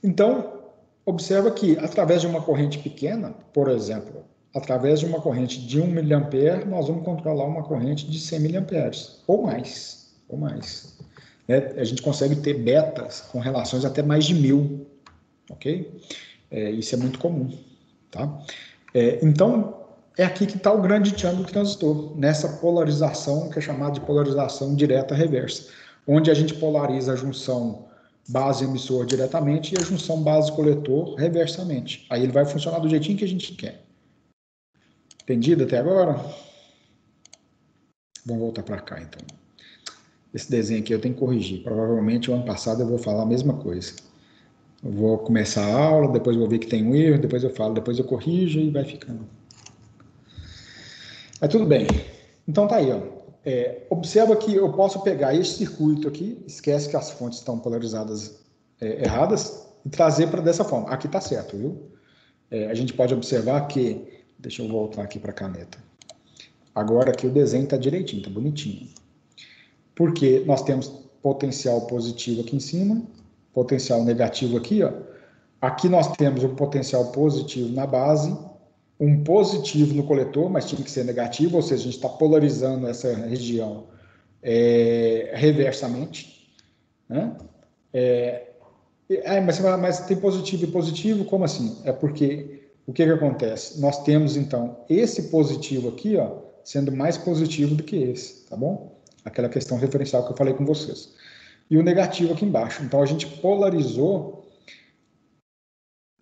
Então, observa que, através de uma corrente pequena, por exemplo, através de uma corrente de 1 mA, nós vamos controlar uma corrente de 100 mA, ou mais. A gente consegue ter betas com relações até mais de 1000, ok? Isso é muito comum, tá? Então, é aqui que está o grande tchan do transistor, nessa polarização que é chamada de polarização direta reversa, onde a gente polariza a junção base-emissor diretamente e a junção base-coletor reversamente. Aí ele vai funcionar do jeitinho que a gente quer. Entendido até agora? Vamos voltar para cá, então. Esse desenho aqui eu tenho que corrigir. Provavelmente, o ano passado eu vou falar a mesma coisa. Eu vou começar a aula, depois eu vou ver que tem um erro, depois eu falo, depois eu corrijo e vai ficando. Mas tudo bem. Então tá aí, ó. Observa que eu posso pegar esse circuito aqui, esquece que as fontes estão polarizadas erradas, e trazer para dessa forma. Aqui tá certo, viu? A gente pode observar que... Deixa eu voltar aqui para a caneta. Agora aqui o desenho tá direitinho, tá bonitinho. Porque nós temos potencial positivo aqui em cima, potencial negativo aqui, ó. Aqui nós temos um potencial positivo na base, um positivo no coletor, mas tinha que ser negativo, ou seja, a gente está polarizando essa região reversamente, né? Mas tem positivo e positivo, como assim? É porque, o que acontece? Nós temos, então, esse positivo aqui, ó, sendo mais positivo do que esse, tá bom? Aquela questão referencial que eu falei com vocês. E o negativo aqui embaixo. Então, a gente polarizou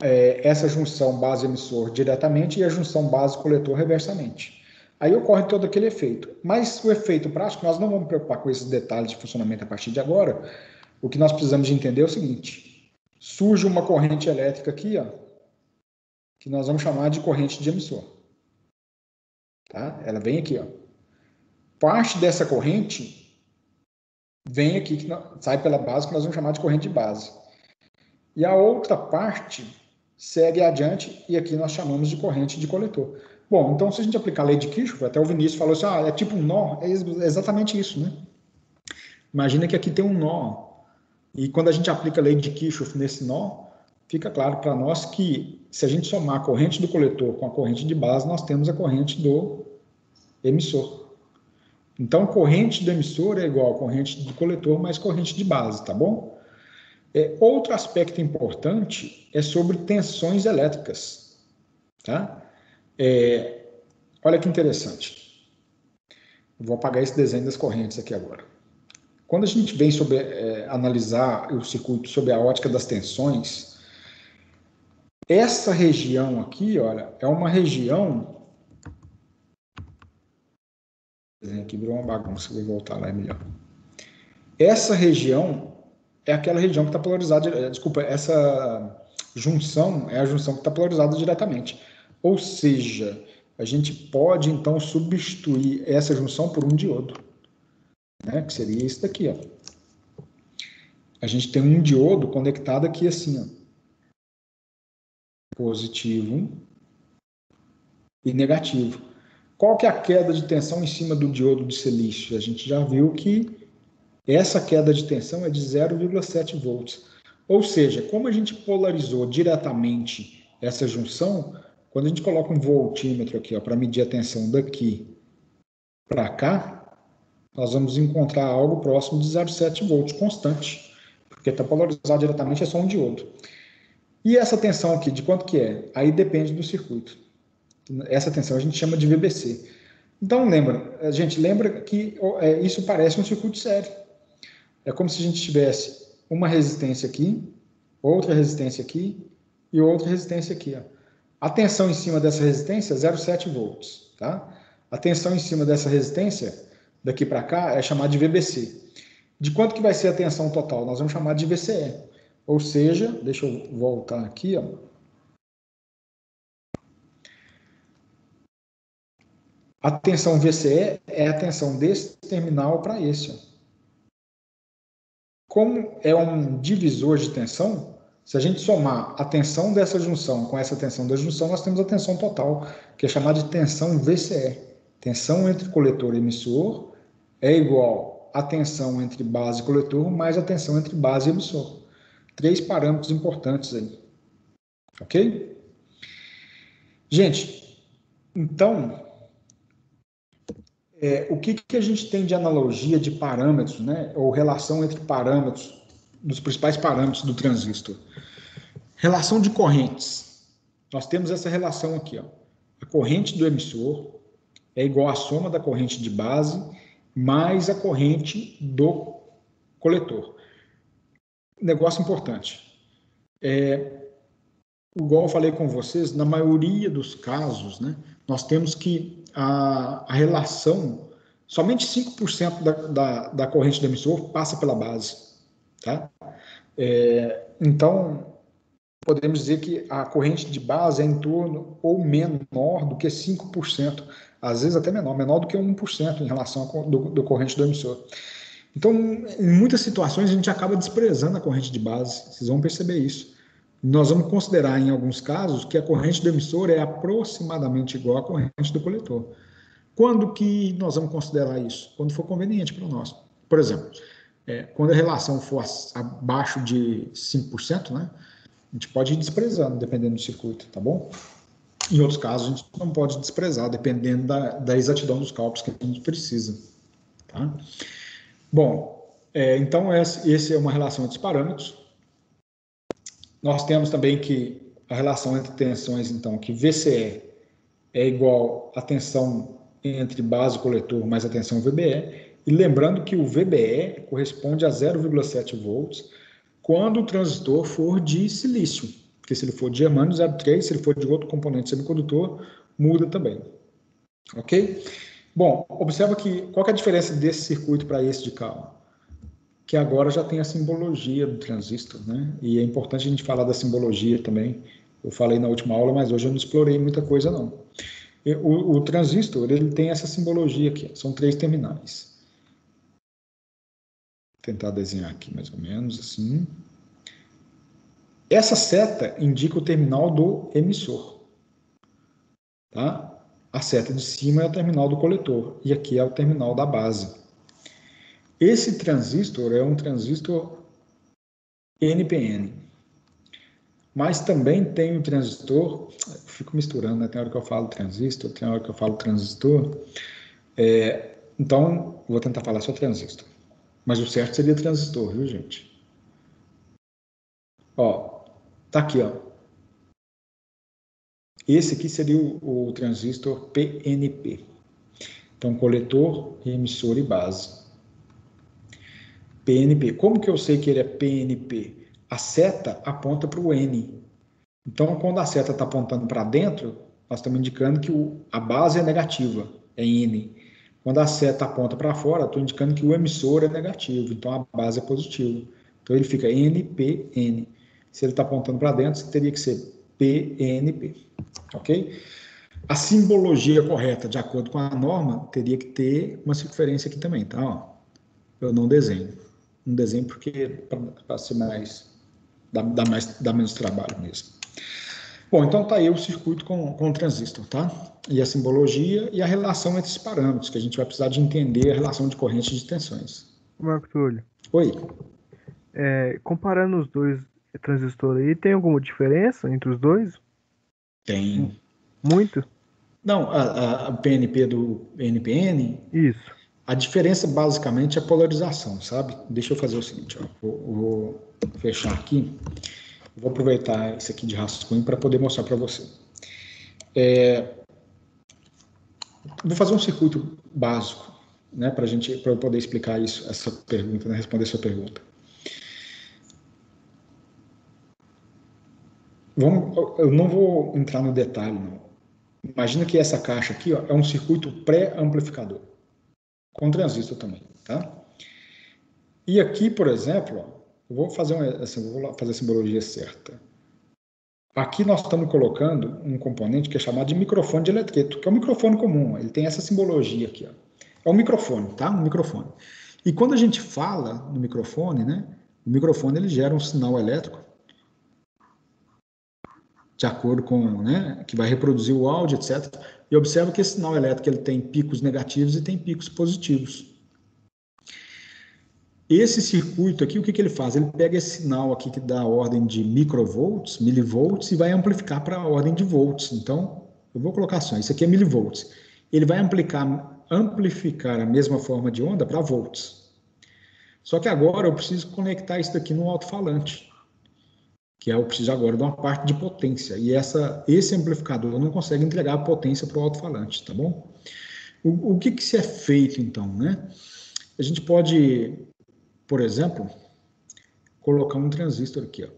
essa junção base-emissor diretamente e a junção base-coletor reversamente. Aí ocorre todo aquele efeito. Mas o efeito prático, nós não vamos preocupar com esses detalhes de funcionamento a partir de agora. O que nós precisamos de entender é o seguinte: surge uma corrente elétrica aqui, ó, que nós vamos chamar de corrente de emissor. Tá? Ela vem aqui, ó. Parte dessa corrente vem aqui, sai pela base, que nós vamos chamar de corrente de base. E a outra parte segue adiante, e aqui nós chamamos de corrente de coletor. Bom, então se a gente aplicar a lei de Kirchhoff, até o Vinícius falou assim, é tipo um nó, é exatamente isso, né? Imagina que aqui tem um nó, e quando a gente aplica a lei de Kirchhoff nesse nó, fica claro para nós que se a gente somar a corrente do coletor com a corrente de base, nós temos a corrente do emissor. Então, corrente do emissor é igual a corrente do coletor mais corrente de base, tá bom? Outro aspecto importante é sobre tensões elétricas. Tá? Olha que interessante. Eu vou apagar esse desenho das correntes aqui agora. Quando a gente vem analisar o circuito sob a ótica das tensões, essa região aqui, olha, é uma região... O desenho aqui virou uma bagunça, vou voltar lá, é melhor. Essa região é aquela região que está polarizada, desculpa, essa junção é a junção que está polarizada diretamente. Ou seja, a gente pode, então, substituir essa junção por um diodo, né? Que seria isso daqui, ó. A gente tem um diodo conectado aqui assim, ó. Positivo e negativo. Qual que é a queda de tensão em cima do diodo de silício? A gente já viu que essa queda de tensão é de 0,7 volts. Ou seja, como a gente polarizou diretamente essa junção, quando a gente coloca um voltímetro aqui para medir a tensão daqui para cá, nós vamos encontrar algo próximo de 0,7 volts, constante. Porque está polarizado diretamente, é só um diodo. E essa tensão aqui, de quanto que é? Aí depende do circuito. Essa tensão a gente chama de VBC. Então, a gente lembra que isso parece um circuito sério. É como se a gente tivesse uma resistência aqui, outra resistência aqui e outra resistência aqui. Ó. A tensão em cima dessa resistência é 0,7 volts. Tá? A tensão em cima dessa resistência, daqui para cá, é chamada de VBC. De quanto que vai ser a tensão total? Nós vamos chamar de VCE. Ou seja, deixa eu voltar aqui, ó. A tensão VCE é a tensão desse terminal para esse. Ó. Como é um divisor de tensão, se a gente somar a tensão dessa junção com essa tensão da junção, nós temos a tensão total, que é chamada de tensão VCE. Tensão entre coletor e emissor é igual a tensão entre base e coletor mais a tensão entre base e emissor. 3 parâmetros importantes aí. Ok? Gente, então... o que a gente tem de analogia de parâmetros, né? Ou relação entre parâmetros, dos principais parâmetros do transistor? Relação de correntes. Nós temos essa relação aqui, ó. A corrente do emissor é igual à soma da corrente de base mais a corrente do coletor. Negócio importante. Igual eu falei com vocês, na maioria dos casos, né, nós temos que a relação, somente 5% da corrente do emissor passa pela base. Tá? Então, podemos dizer que a corrente de base é em torno ou menor do que 5%, às vezes até menor do que 1% em relação à corrente do emissor. Então, em muitas situações, a gente acaba desprezando a corrente de base, vocês vão perceber isso. Nós vamos considerar, em alguns casos, que a corrente do emissor é aproximadamente igual à corrente do coletor. Quando que nós vamos considerar isso? Quando for conveniente para nós. Por exemplo, quando a relação for abaixo de 5%, né, a gente pode ir desprezando, dependendo do circuito, tá bom? Em outros casos, a gente não pode desprezar, dependendo da exatidão dos cálculos que a gente precisa. Tá? Bom, então essa é uma relação entre os parâmetros. Nós temos também que a relação entre tensões, então, que VCE é igual à tensão entre base e coletor mais a tensão VBE. E lembrando que o VBE corresponde a 0,7 volts quando o transistor for de silício. Porque se ele for de germânio, 0,3, se ele for de outro componente semicondutor, muda também. Ok? Bom, observa que qual que é a diferença desse circuito para esse de cá? Que agora já tem a simbologia do transistor, né? E é importante a gente falar da simbologia também. Eu falei na última aula, mas hoje eu não explorei muita coisa, não. O transistor, ele tem essa simbologia aqui, são 3 terminais. Vou tentar desenhar aqui mais ou menos assim. Essa seta indica o terminal do emissor. Tá? A seta de cima é o terminal do coletor, e aqui é o terminal da base. Esse transistor é um transistor NPN. Mas também tem o transistor, eu fico misturando, né? Tem hora que eu falo transistor, tem hora que eu falo transistor. Então, vou tentar falar só transistor. Mas o certo seria transistor, viu, gente? Ó, tá aqui, ó. Esse aqui seria o transistor PNP. Então, coletor, emissor e base. PNP. Como que eu sei que ele é PNP? A seta aponta para o N. Então, quando a seta está apontando para dentro, nós estamos indicando que a base é negativa, é N. Quando a seta aponta para fora, estou indicando que o emissor é negativo, então a base é positiva. Então, ele fica NPN. Se ele está apontando para dentro, teria que ser PNP. Ok? A simbologia correta, de acordo com a norma, teria que ter uma circunferência aqui também, tá? Ó, eu não desenho. Não desenho porque para ser mais... dá menos trabalho mesmo. Bom, então tá aí o circuito com o transistor, tá? E a simbologia e a relação entre os parâmetros, que a gente vai precisar de entender a relação de corrente e de tensões. Marco Túlio, Oi. comparando os dois transistores aí, tem alguma diferença entre os dois? Tem. Muito? Não, o PNP do NPN, Isso. a diferença basicamente é a polarização, sabe? Deixa eu fazer o seguinte, ó, vou fechar aqui. Vou aproveitar isso aqui de rascunho para poder mostrar para você. Vou fazer um circuito básico, né, para eu poder explicar isso, essa pergunta, né, responder essa pergunta. Eu não vou entrar no detalhe, não. Imagina que essa caixa aqui, ó, é um circuito pré-amplificador, com transistor também, tá? E aqui, por exemplo, ó, eu vou fazer a simbologia certa. Aqui nós estamos colocando um componente que é chamado de microfone de eletreto, que é um microfone comum, ele tem essa simbologia aqui, ó. É um microfone, tá? Um microfone. E quando a gente fala no microfone, né, o microfone ele gera um sinal elétrico de acordo com, né, que vai reproduzir o áudio, etc. E observa que esse sinal elétrico ele tem picos negativos e tem picos positivos. Esse circuito aqui, o que ele faz? Ele pega esse sinal aqui que dá a ordem de microvolts, milivolts, e vai amplificar para a ordem de volts. Então, eu vou colocar só, isso aqui é milivolts. Ele vai amplificar a mesma forma de onda para volts. Só que agora eu preciso conectar isso daqui no alto-falante, que eu preciso agora de uma parte de potência. E esse amplificador não consegue entregar a potência para o alto-falante, tá bom? O que se é feito, então, né? A gente pode, por exemplo, colocar um transistor aqui, ó.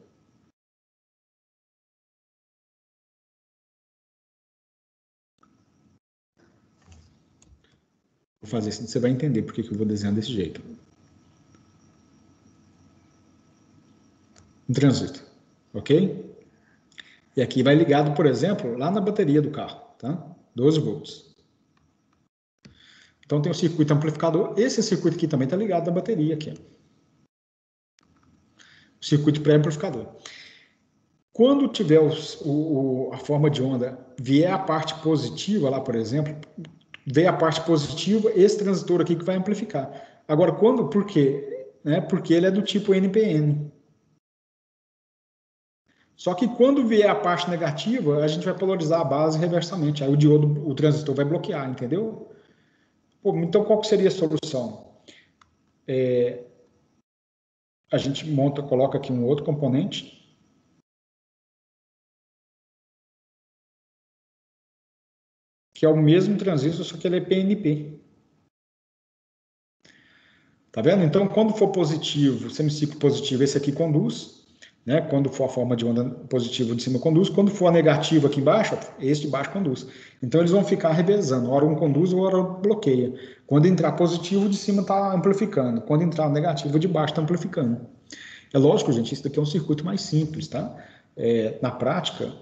Vou fazer assim, você vai entender por que eu vou desenhar desse jeito. Um transistor, ok? E aqui vai ligado, por exemplo, lá na bateria do carro, tá? 12 volts. Então tem o circuito amplificador. Esse circuito aqui também está ligado na bateria aqui. O circuito pré-amplificador. Quando tiver a forma de onda, vier a parte positiva lá, por exemplo, vier a parte positiva, esse transistor aqui que vai amplificar. Agora, por quê? Porque ele é do tipo NPN. Só que quando vier a parte negativa, a gente vai polarizar a base reversamente. Aí o transistor vai bloquear, entendeu? Pô, então, qual que seria a solução? A gente coloca aqui um outro componente. Que é o mesmo transistor, só que ele é PNP. Tá vendo? Então, quando for positivo, semiciclo positivo, esse aqui conduz. Né? Quando for a forma de onda positiva de cima, conduz. Quando for a negativa aqui embaixo, esse de baixo conduz. Então, eles vão ficar revezando. Hora um conduz, hora bloqueia. Quando entrar positivo, de cima está amplificando. Quando entrar negativo, de baixo está amplificando. É lógico, gente, isso daqui é um circuito mais simples, tá? Na prática,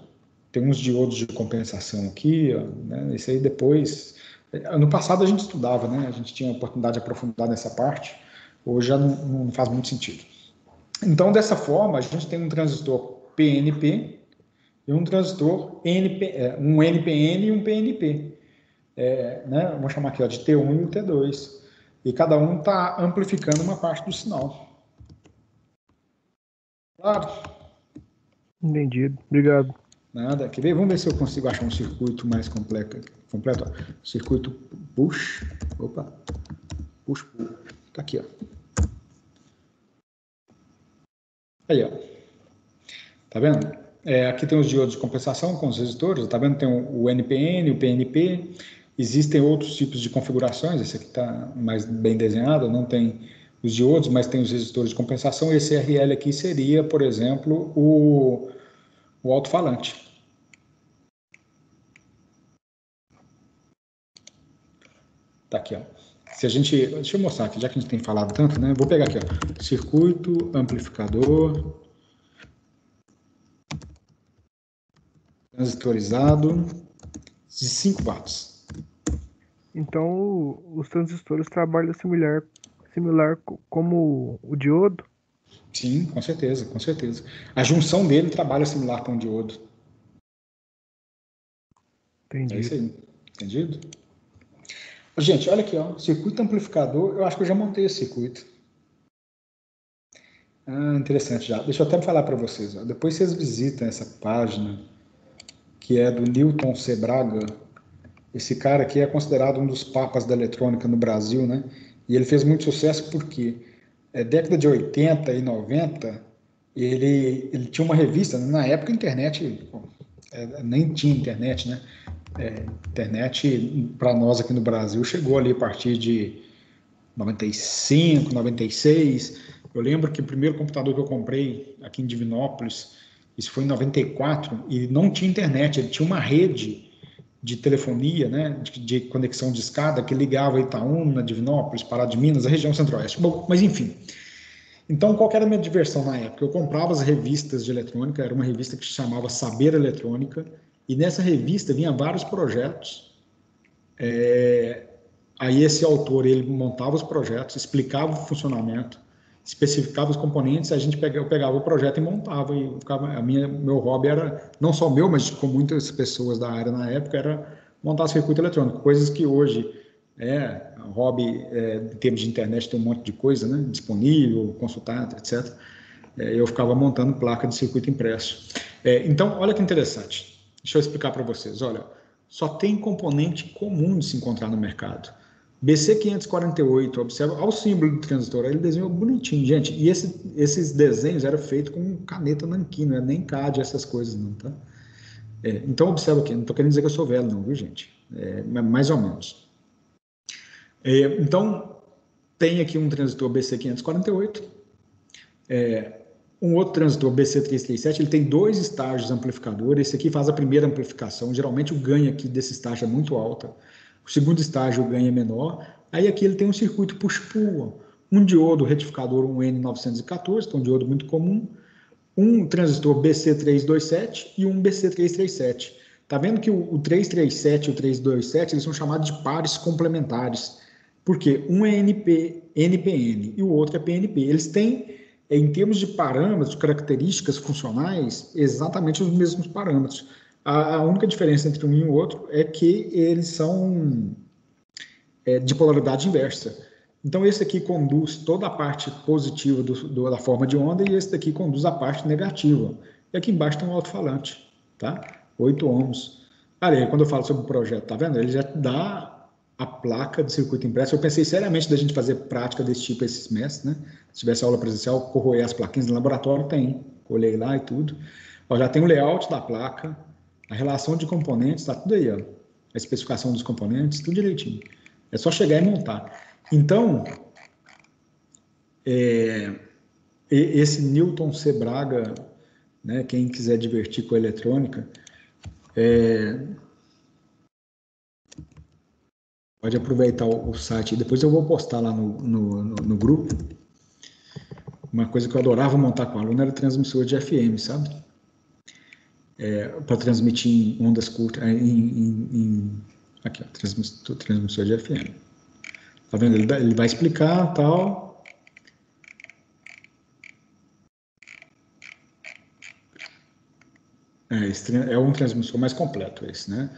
tem uns diodos de compensação aqui, ó, né? Isso aí depois... No passado a gente estudava, né? A gente tinha a oportunidade de aprofundar nessa parte. Hoje já não faz muito sentido. Então, dessa forma, a gente tem um transistor PNP e um transistor um NPN e um PNP. Né? Vamos chamar aqui ó, de T1 e o T2. E cada um está amplificando uma parte do sinal. Claro? Entendido. Obrigado. Nada. Quer ver? Vamos ver se eu consigo achar um circuito mais completo. Ó. Circuito push. Opa. Push pull. Tá aqui, ó. Aí, ó. Tá vendo? Aqui tem os diodos de compensação com os resistores. Tá vendo? Tem o NPN, o PNP. Existem outros tipos de configurações. Esse aqui está mais bem desenhado. Não tem os diodos, mas tem os resistores de compensação. Esse RL aqui seria, por exemplo, o alto-falante. Tá aqui, ó. Deixa eu mostrar aqui, já que a gente tem falado tanto, né? Vou pegar aqui, ó. Circuito, amplificador, transistorizado, de 5 watts. Então, os transistores trabalham similar como o diodo? Sim, com certeza, com certeza. A junção dele trabalha similar com o diodo. Entendi. É isso aí, entendido? Gente, olha aqui, ó, circuito amplificador, eu acho que eu já montei esse circuito. Interessante já. Deixa eu até falar para vocês, ó. Depois vocês visitam essa página, que é do Newton C. Braga. Esse cara aqui é considerado um dos papas da eletrônica no Brasil, né? E ele fez muito sucesso porque década de 80 e 90, ele tinha uma revista, na época a internet, nem tinha internet, né? Internet, para nós aqui no Brasil, chegou ali a partir de 95, 96. Eu lembro que o primeiro computador que eu comprei aqui em Divinópolis, isso foi em 94, e não tinha internet, ele tinha uma rede de telefonia, né, de conexão de escada, que ligava Itaúna, Divinópolis, Pará de Minas, a região centro-oeste. Bom, mas enfim. Então, qual era a minha diversão na época? Eu comprava as revistas de eletrônica, era uma revista que se chamava Saber Eletrônica, e nessa revista vinha vários projetos. Aí esse autor, ele montava os projetos, explicava o funcionamento, especificava os componentes, eu pegava o projeto e montava, e meu hobby era, não só meu, mas com muitas pessoas da área na época, era montar circuito eletrônico, coisas que hoje hobby, em termos de internet, tem um monte de coisa, né, disponível, consultar, etc. Eu ficava montando placa de circuito impresso. Então, olha que interessante, deixa eu explicar para vocês, olha, só tem componente comum de se encontrar no mercado. BC548, observa, olha o símbolo do transistor, ele desenhou bonitinho, gente, e esses desenhos eram feitos com caneta nanquim, não é nem CAD, essas coisas não, tá? Então, observa aqui, não estou querendo dizer que eu sou velho não, viu, gente? Mais ou menos. Então, tem aqui um transistor BC548, um outro transistor BC337, ele tem 2 estágios amplificadores, esse aqui faz a primeira amplificação, geralmente o ganho aqui desse estágio é muito alto. O segundo estágio o ganho é menor. Aí aqui ele tem um circuito push-pull, um diodo retificador, um N914, que é um diodo muito comum, um transistor BC327 e um BC337. Tá vendo que o 337 e o 327 eles são chamados de pares complementares. Porque um é NPN e o outro é PNP. Eles têm, em termos de parâmetros, características funcionais, exatamente os mesmos parâmetros. A única diferença entre um e o outro é que eles são de polaridade inversa. Então, esse aqui conduz toda a parte positiva da forma de onda e esse daqui conduz a parte negativa. E aqui embaixo tem um alto-falante, tá? 8 ohms. Aí, quando eu falo sobre o projeto, tá vendo? Ele já dá a placa de circuito impresso. Eu pensei seriamente da gente fazer prática desse tipo esses meses, né? Se tivesse aula presencial, corroer as plaquinhas no laboratório, tem. Colhei lá e tudo. Ó, já tem o layout da placa, a relação de componentes, tá tudo aí, ó. A especificação dos componentes, tudo direitinho. É só chegar e montar. Então, esse Newton C. Braga, né, quem quiser divertir com a eletrônica, pode aproveitar o site. Depois eu vou postar lá no grupo. Uma coisa que eu adorava montar com o aluno era transmissor de FM, sabe? Para transmitir em ondas curtas, aqui, ó, transmissor de FM. Tá vendo? Ele vai explicar tal. Esse é um transmissor mais completo, esse, né?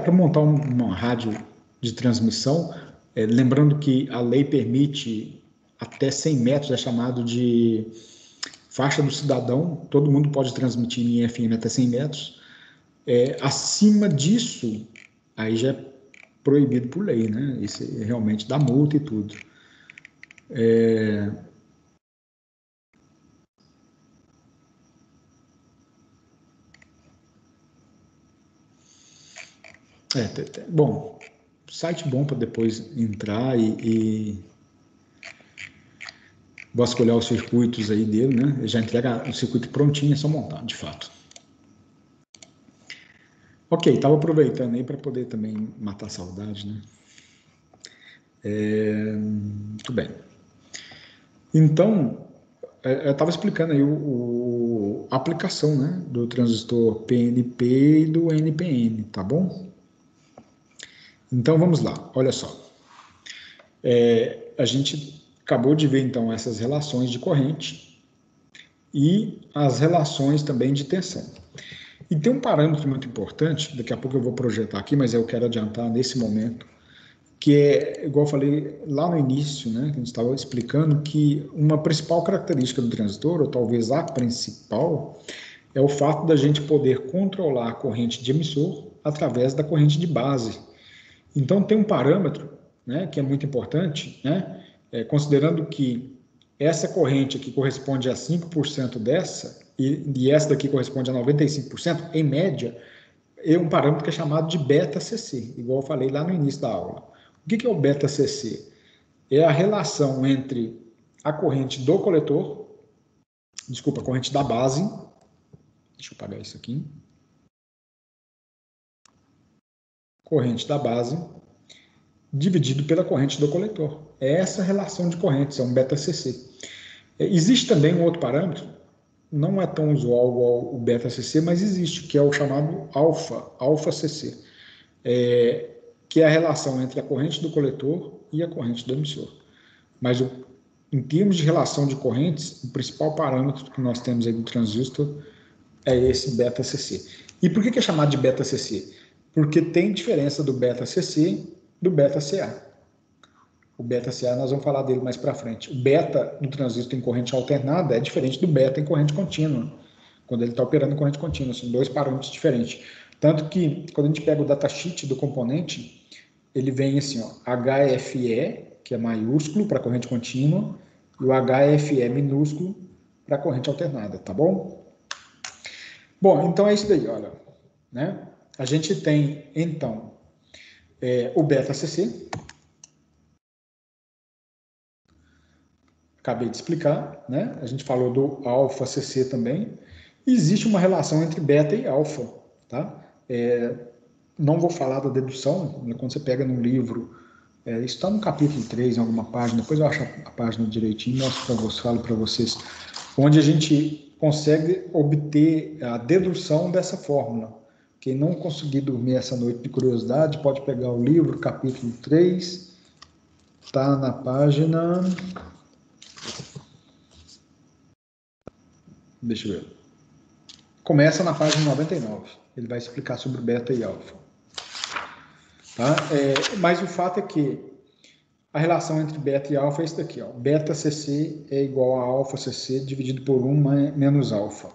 Para montar uma rádio de transmissão, lembrando que a lei permite até 100 metros, é chamado de faixa do cidadão, todo mundo pode transmitir em FM até 100 metros. Acima disso, aí já é proibido por lei, né? Isso realmente dá multa e tudo. Bom, site bom para depois entrar e vasculhar os circuitos aí dele, né? Ele já entrega o circuito prontinho, é só montar, de fato. Ok, estava aproveitando aí para poder também matar a saudade, né? Muito bem. Então, eu estava explicando aí a aplicação, né, do transistor PNP e do NPN, tá bom? Então, vamos lá, olha só. A gente acabou de ver, então, essas relações de corrente e as relações também de tensão. E tem um parâmetro muito importante, daqui a pouco eu vou projetar aqui, mas eu quero adiantar nesse momento, que é, igual eu falei lá no início, né, que a gente estava explicando, que uma principal característica do transistor, ou talvez a principal, é o fato da gente poder controlar a corrente de emissor através da corrente de base. Então, tem um parâmetro, né, que é muito importante, né, considerando que essa corrente aqui corresponde a 5% dessa, e essa daqui corresponde a 95%, em média, é um parâmetro que é chamado de beta-CC, igual eu falei lá no início da aula. O que é o beta-CC? É a relação entre a corrente do coletor, desculpa, a corrente da base, deixa eu apagar isso aqui, corrente da base, dividido pela corrente do coletor. É essa relação de correntes, é um beta-CC. Existe também um outro parâmetro, não é tão usual igual o beta-CC, mas existe, que é o chamado alfa-CC, que é a relação entre a corrente do coletor e a corrente do emissor. Mas, em termos de relação de correntes, o principal parâmetro que nós temos aí do transistor é esse beta-CC. E por que é chamado de beta-CC? Porque tem diferença do beta-CC do beta-CA. O beta-CA nós vamos falar dele mais para frente. O beta do transistor em corrente alternada é diferente do beta em corrente contínua, quando ele está operando em corrente contínua. São dois parâmetros diferentes. Tanto que, quando a gente pega o datasheet do componente, ele vem assim, ó, HFE, que é maiúsculo para corrente contínua, e o HFE minúsculo para corrente alternada, tá bom? Bom, então é isso daí, olha, né? A gente tem, então, o beta-CC, acabei de explicar, né? A gente falou do alfa-CC também. Existe uma relação entre beta e alfa, tá? Não vou falar da dedução, quando você pega num livro, isso está no capítulo 3, em alguma página, depois eu acho a página direitinho, mostro para vocês, falo para vocês. onde a gente consegue obter a dedução dessa fórmula. Quem não conseguir dormir essa noite de curiosidade, pode pegar o livro, capítulo 3, está na página... Deixa eu ver. Começa na página 99. Ele vai explicar sobre beta e alfa. Tá? Mas o fato é que a relação entre beta e alfa é isso daqui. Ó. Beta CC é igual a alfa CC dividido por 1 menos alfa.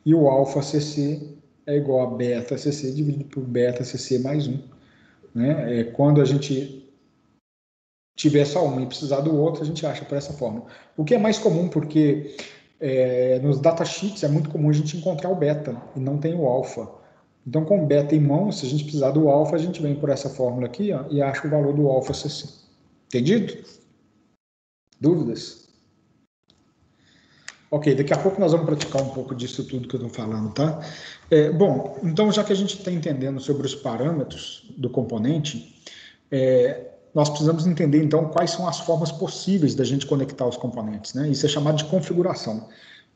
E o alfa CC é igual a beta CC dividido por beta CC mais 1. Né? Quando a gente tiver só um e precisar do outro, a gente acha por essa forma. O que é mais comum, porque nos datasheets é muito comum a gente encontrar o beta e não tem o alfa. Então, com o beta em mão, se a gente precisar do alfa, a gente vem por essa fórmula aqui, ó, e acha o valor do alfa CC. Entendido? Dúvidas? Ok, daqui a pouco nós vamos praticar um pouco disso tudo que eu estou falando, tá? Bom, então já que a gente está entendendo sobre os parâmetros do componente, nós precisamos entender, então, quais são as formas possíveis da gente conectar os componentes, né? Isso é chamado de configuração.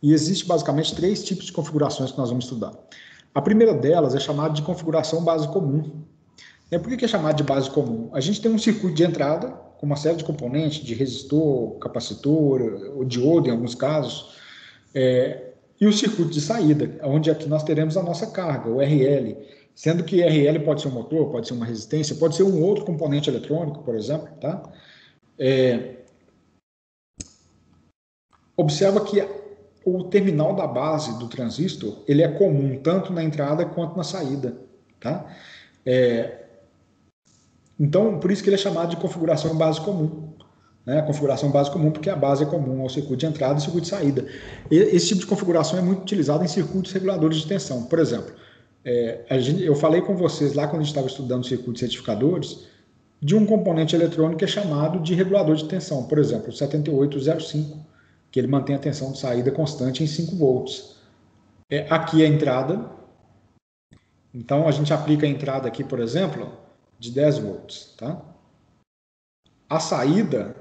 E existe, basicamente, 3 tipos de configurações que nós vamos estudar. A primeira delas é chamada de configuração base comum. Por que é chamada de base comum? A gente tem um circuito de entrada, com uma série de componentes, de resistor, capacitor, ou diodo, em alguns casos, e o circuito de saída, onde aqui nós teremos a nossa carga, o RL, sendo que RL pode ser um motor, pode ser uma resistência, pode ser um outro componente eletrônico, por exemplo. Tá? Observa que o terminal da base do transistor ele é comum tanto na entrada quanto na saída. Tá? Então, por isso que ele é chamado de configuração base comum. Né? A configuração base comum porque a base é comum ao circuito de entrada e circuito de saída. Esse tipo de configuração é muito utilizado em circuitos reguladores de tensão. Por exemplo, eu falei com vocês lá quando a gente estava estudando circuitos retificadores de um componente eletrônico que é chamado de regulador de tensão. Por exemplo, o 7805, que ele mantém a tensão de saída constante em 5 volts. Aqui é a entrada. Então, a gente aplica a entrada aqui, por exemplo, de 10 volts. Tá? A saída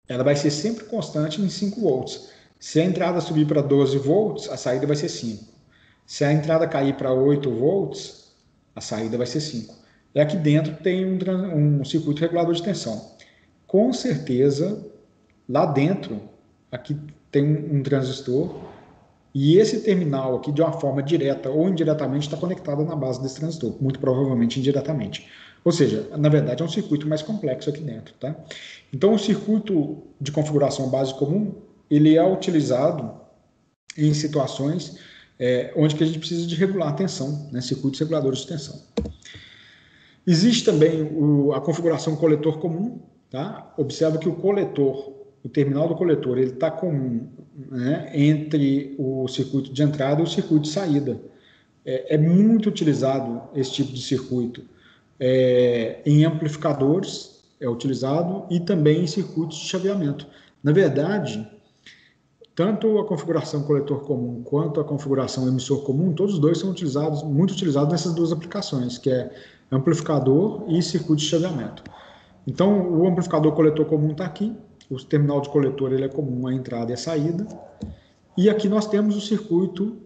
ela vai ser sempre constante em 5 volts. Se a entrada subir para 12 volts, a saída vai ser 5. Se a entrada cair para 8 volts, a saída vai ser 5. E aqui dentro tem um circuito regulador de tensão. Com certeza, lá dentro, aqui tem um transistor, e esse terminal aqui, de uma forma direta ou indiretamente, está conectado na base desse transistor, muito provavelmente indiretamente. Ou seja, na verdade, é um circuito mais complexo aqui dentro. Tá? Então, o circuito de configuração base comum, ele é utilizado em situações onde que a gente precisa de regular a tensão, né? Circuitos reguladores de tensão. Existe também a configuração coletor comum. Tá? Observa que o coletor, o terminal do coletor, ele está comum, né, entre o circuito de entrada e o circuito de saída. É muito utilizado esse tipo de circuito em amplificadores, é utilizado, e também em circuitos de chaveamento. Na verdade, tanto a configuração coletor comum quanto a configuração emissor comum, todos os dois são muito utilizados nessas duas aplicações, que é amplificador e circuito de chaveamento. Então, o amplificador coletor comum está aqui, o terminal de coletor ele é comum à entrada e à saída, e aqui nós temos o circuito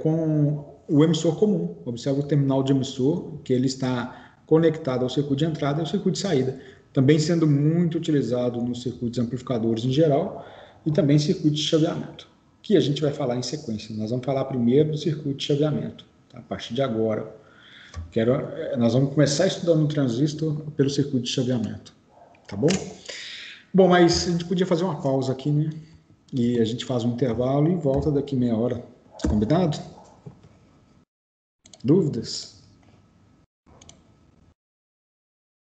com o emissor comum. Observa o terminal de emissor, que ele está conectado ao circuito de entrada e ao circuito de saída, também sendo muito utilizado nos circuitos amplificadores em geral, e também circuitos de chaveamento, que a gente vai falar em sequência. Nós vamos falar primeiro do circuito de chaveamento, tá? A partir de agora. Nós vamos começar estudando o transistor pelo circuito de chaveamento, tá bom? Bom, mas a gente podia fazer uma pausa aqui, né? E a gente faz um intervalo e volta daqui meia hora. Combinado? Dúvidas?